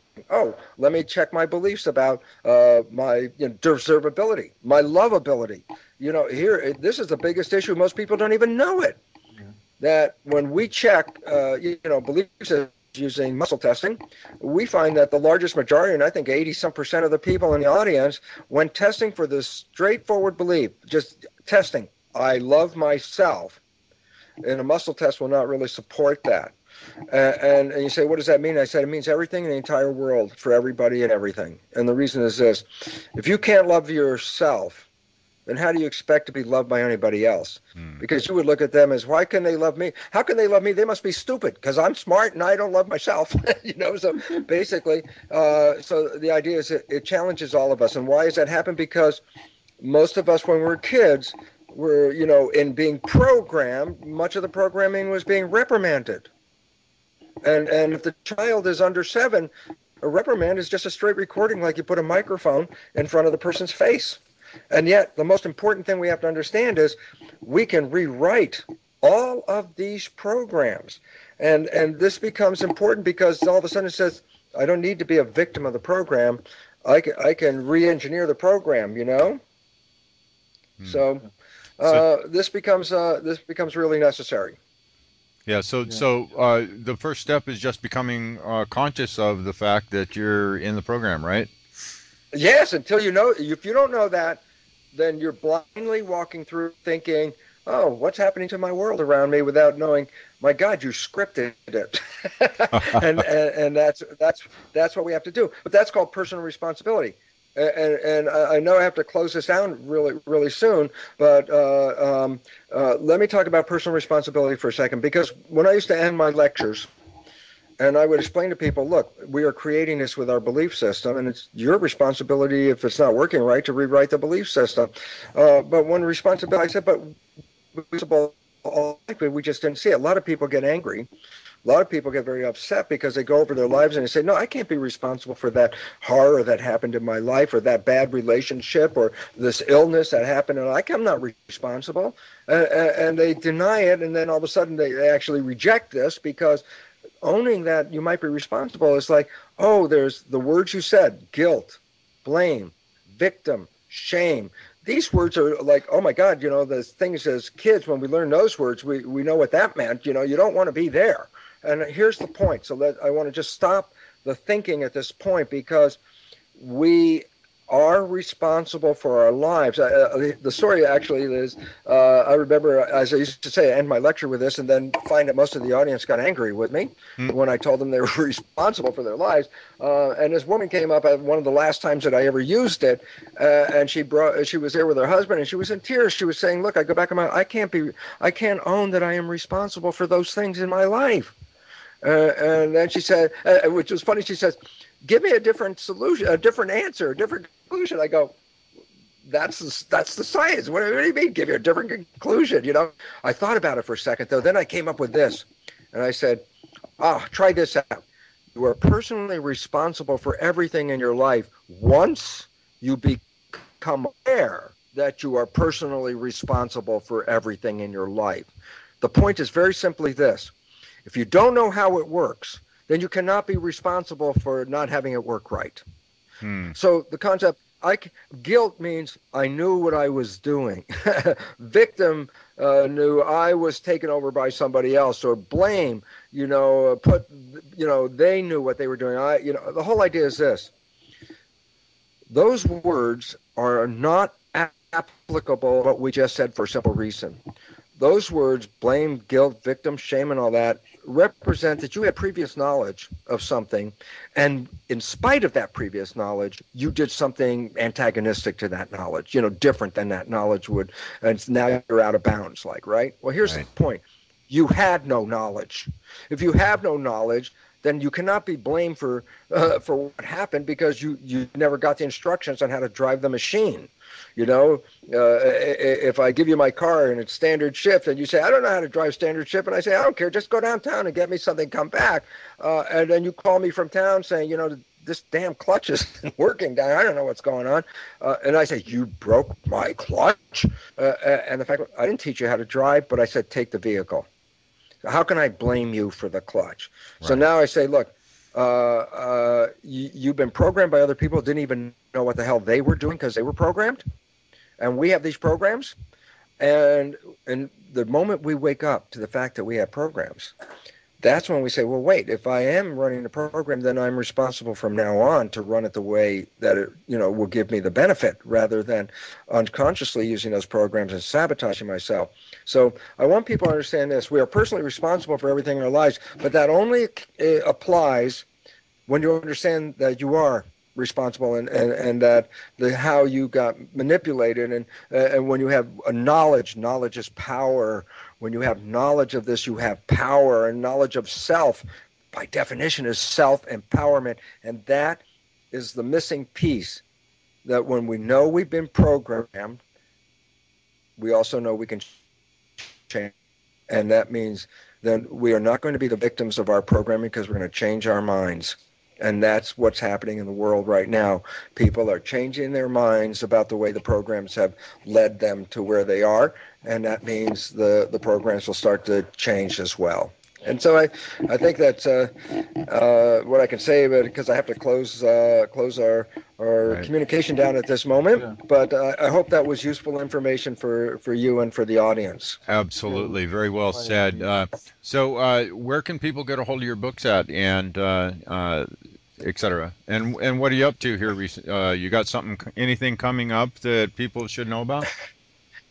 Let me check my beliefs about my deservability, my lovability. This is the biggest issue. Most people don't even know it. Yeah. That when we check, beliefs using muscle testing, we find that the largest majority, and I think 80% of the people in the audience, when testing for this straightforward belief, just testing, I love myself, and a muscle test will not really support that. And you say, what does that mean? I said, it means everything in the entire world for everybody and everything. And the reason is this: if you can't love yourself, then how do you expect to be loved by anybody else? Because you would look at them as, why can they love me? How can they love me? They must be stupid because I'm smart and I don't love myself. So basically, so the idea is it challenges all of us. And why does that happen? Because most of us, when we're kids, were, in being programmed, much of the programming was being reprimanded. And if the child is under 7, a reprimand is just a straight recording, like you put a microphone in front of the person's face. And yet, the most important thing we have to understand is we can rewrite all of these programs. And this becomes important because all of a sudden it says, I don't need to be a victim of the program. I can re-engineer the program, So this becomes really necessary.
Yeah, the first step is just becoming conscious of the fact that you're in the program, right?
Yes, until you know, if you don't know that, then you're blindly walking through thinking, oh, what's happening to my world around me without knowing, my God, you scripted it. and that's what we have to do. But that's called personal responsibility. And I know I have to close this down really, really soon, but let me talk about personal responsibility for a second, because when I used to end my lectures, and I would explain to people, look, we are creating this with our belief system, and it's your responsibility, if it's not working right, to rewrite the belief system. But when responsibility, I said, but we just didn't see it. A lot of people get angry. A lot of people get very upset because they go over their lives and they say, no, I can't be responsible for that horror that happened in my life, or that bad relationship, or this illness that happened. And I'm not responsible. And they deny it, and then all of a sudden they actually reject this, because owning that you might be responsible is like, oh, there's the words you said: guilt, blame, victim, shame. These words are like, oh my God, the things as kids, when we learn those words, we know what that meant. You don't want to be there. And here's the point. So I want to just stop the thinking at this point, because we are responsible for our lives. The story actually is, I remember, as I used to say, I end my lecture with this, and then find that most of the audience got angry with me when I told them they were responsible for their lives. And this woman came up at one of the last times that I ever used it, and she was there with her husband, and she was in tears. She was saying, look, I go back in I can't own that I am responsible for those things in my life. And then she said, which was funny, she says, give me a different solution, a different answer, a different conclusion. I go, that's the science. What do you mean, give you a different conclusion? I thought about it for a second, though. Then I came up with this. And I said, try this out. You are personally responsible for everything in your life once you become aware that you are personally responsible for everything in your life. The point is very simply this. If you don't know how it works, then you cannot be responsible for not having it work right. So the concept, guilt means I knew what I was doing. Victim knew I was taken over by somebody else. Or blame, they knew what they were doing. The whole idea is this. Those words are not applicable to what we just said, for a simple reason. Those words, blame, guilt, victim, shame, and all that, represent that you had previous knowledge of something, and in spite of that previous knowledge, you did something antagonistic to that knowledge, different than that knowledge would, and now you're out of bounds, right? Well, here's the point. You had no knowledge. If you have no knowledge, then you cannot be blamed for what happened, because you never got the instructions on how to drive the machine. If I give you my car and it's standard shift, and you say, I don't know how to drive standard shift, and I say, I don't care, just go downtown and get me something, come back. And then you call me from town saying, this damn clutch isn't working down. I don't know what's going on. And I say, you broke my clutch. And the fact, I didn't teach you how to drive, but I said, take the vehicle. How can I blame you for the clutch? Right. So now I say, look, you've been programmed by other people, didn't even know what the hell they were doing because they were programmed. And we have these programs. And the moment we wake up to the fact that we have programs, that's when we say, well, wait, if I am running the program, then I'm responsible from now on to run it the way that it, will give me the benefit, rather than unconsciously using those programs and sabotaging myself. So I want people to understand this. We are personally responsible for everything in our lives, but that only applies when you understand that you are responsible, and that how you got manipulated, and when you have a knowledge is power. When you have knowledge of this, you have power, and knowledge of self, by definition, is self-empowerment, and that is the missing piece. That when we know we've been programmed, we also know we can change, and that means then we are not going to be the victims of our programming, because we're going to change our minds. And that's what's happening in the world right now. People are changing their minds about the way the programs have led them to where they are, and that means the programs will start to change as well. And so I think that's what I can say, but because I have to close our
Right.
communication down at this moment.
Yeah.
But I hope that was useful information for you and for the audience.
Absolutely. Very well said. So where can people get a hold of your books at, and et cetera? And what are you up to here recent? You got anything coming up that people should know about?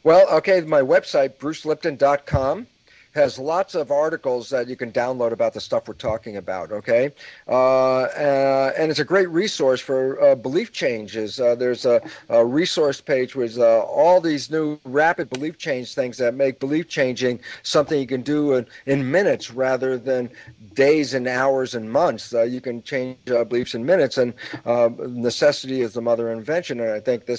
Well, okay, my website, brucelipton.com, has lots of articles that you can download about the stuff we're talking about, okay? And it's a great resource for belief changes. There's a resource page with all these new rapid belief change things that make belief changing something you can do in minutes rather than days and hours and months. You can change beliefs in minutes, and necessity is the mother of invention. And I think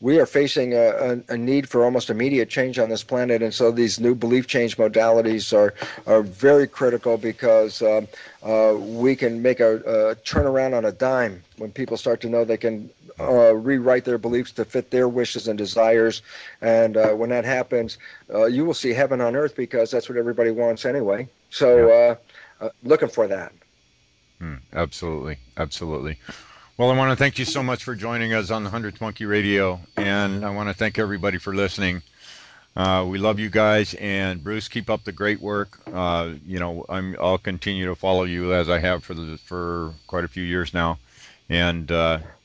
we are facing a need for almost immediate change on this planet, and so these new belief change modalities are very critical, because we can make a turnaround on a dime when people start to know they can rewrite their beliefs to fit their wishes and desires. And when that happens, you will see heaven on earth, because that's what everybody wants anyway. So looking for that.
Absolutely. Absolutely. Well, I want to thank you so much for joining us on the 100th Monkey Radio, and I want to thank everybody for listening. We love you guys, and Bruce, keep up the great work. I'll continue to follow you as I have for quite a few years now, and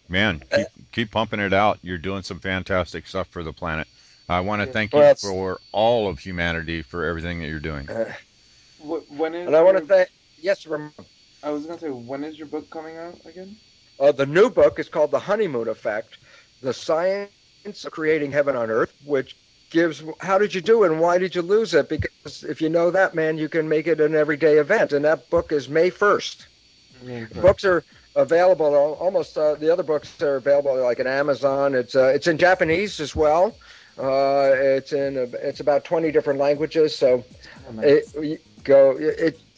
man, keep pumping it out. You're doing some fantastic stuff for the planet. I want to thank you for all of humanity for everything that you're doing.
And I want to thank. Yes, Ramon.
I was going to say, when is your book coming out again?
The new book is called The Honeymoon Effect: The Science of Creating Heaven on Earth, which gives how did you do and why did you lose it? Because if you know that, man, you can make it an everyday event. And that book is May 1st. Books are available. Almost the other books are available like at Amazon. It's in Japanese as well. It's about 20 different languages. So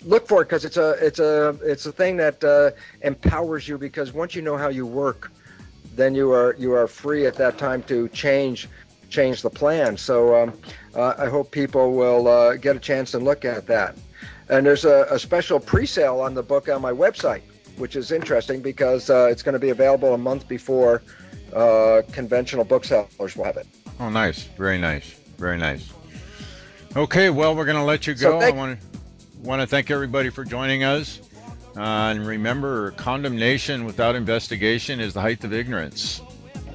look for it, because it's a thing that empowers you, because once you know how you work, then you are free at that time to change the plan. So I hope people will get a chance to look at that. And there's a special pre-sale on the book on my website, which is interesting, because it's going to be available a month before conventional booksellers will have it.
Oh, nice. Very nice. Very nice. Okay, well, we're going to let you go. I want to thank everybody for joining us. And remember, condemnation without investigation is the height of ignorance.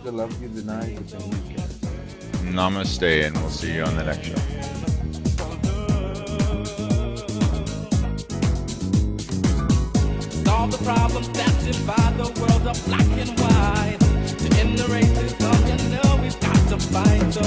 The love you deny is the thing you get.
Namaste, and we'll see you on the next show.
Solve the problems that divide the world of black and white. To end the racism, we've got to fight. So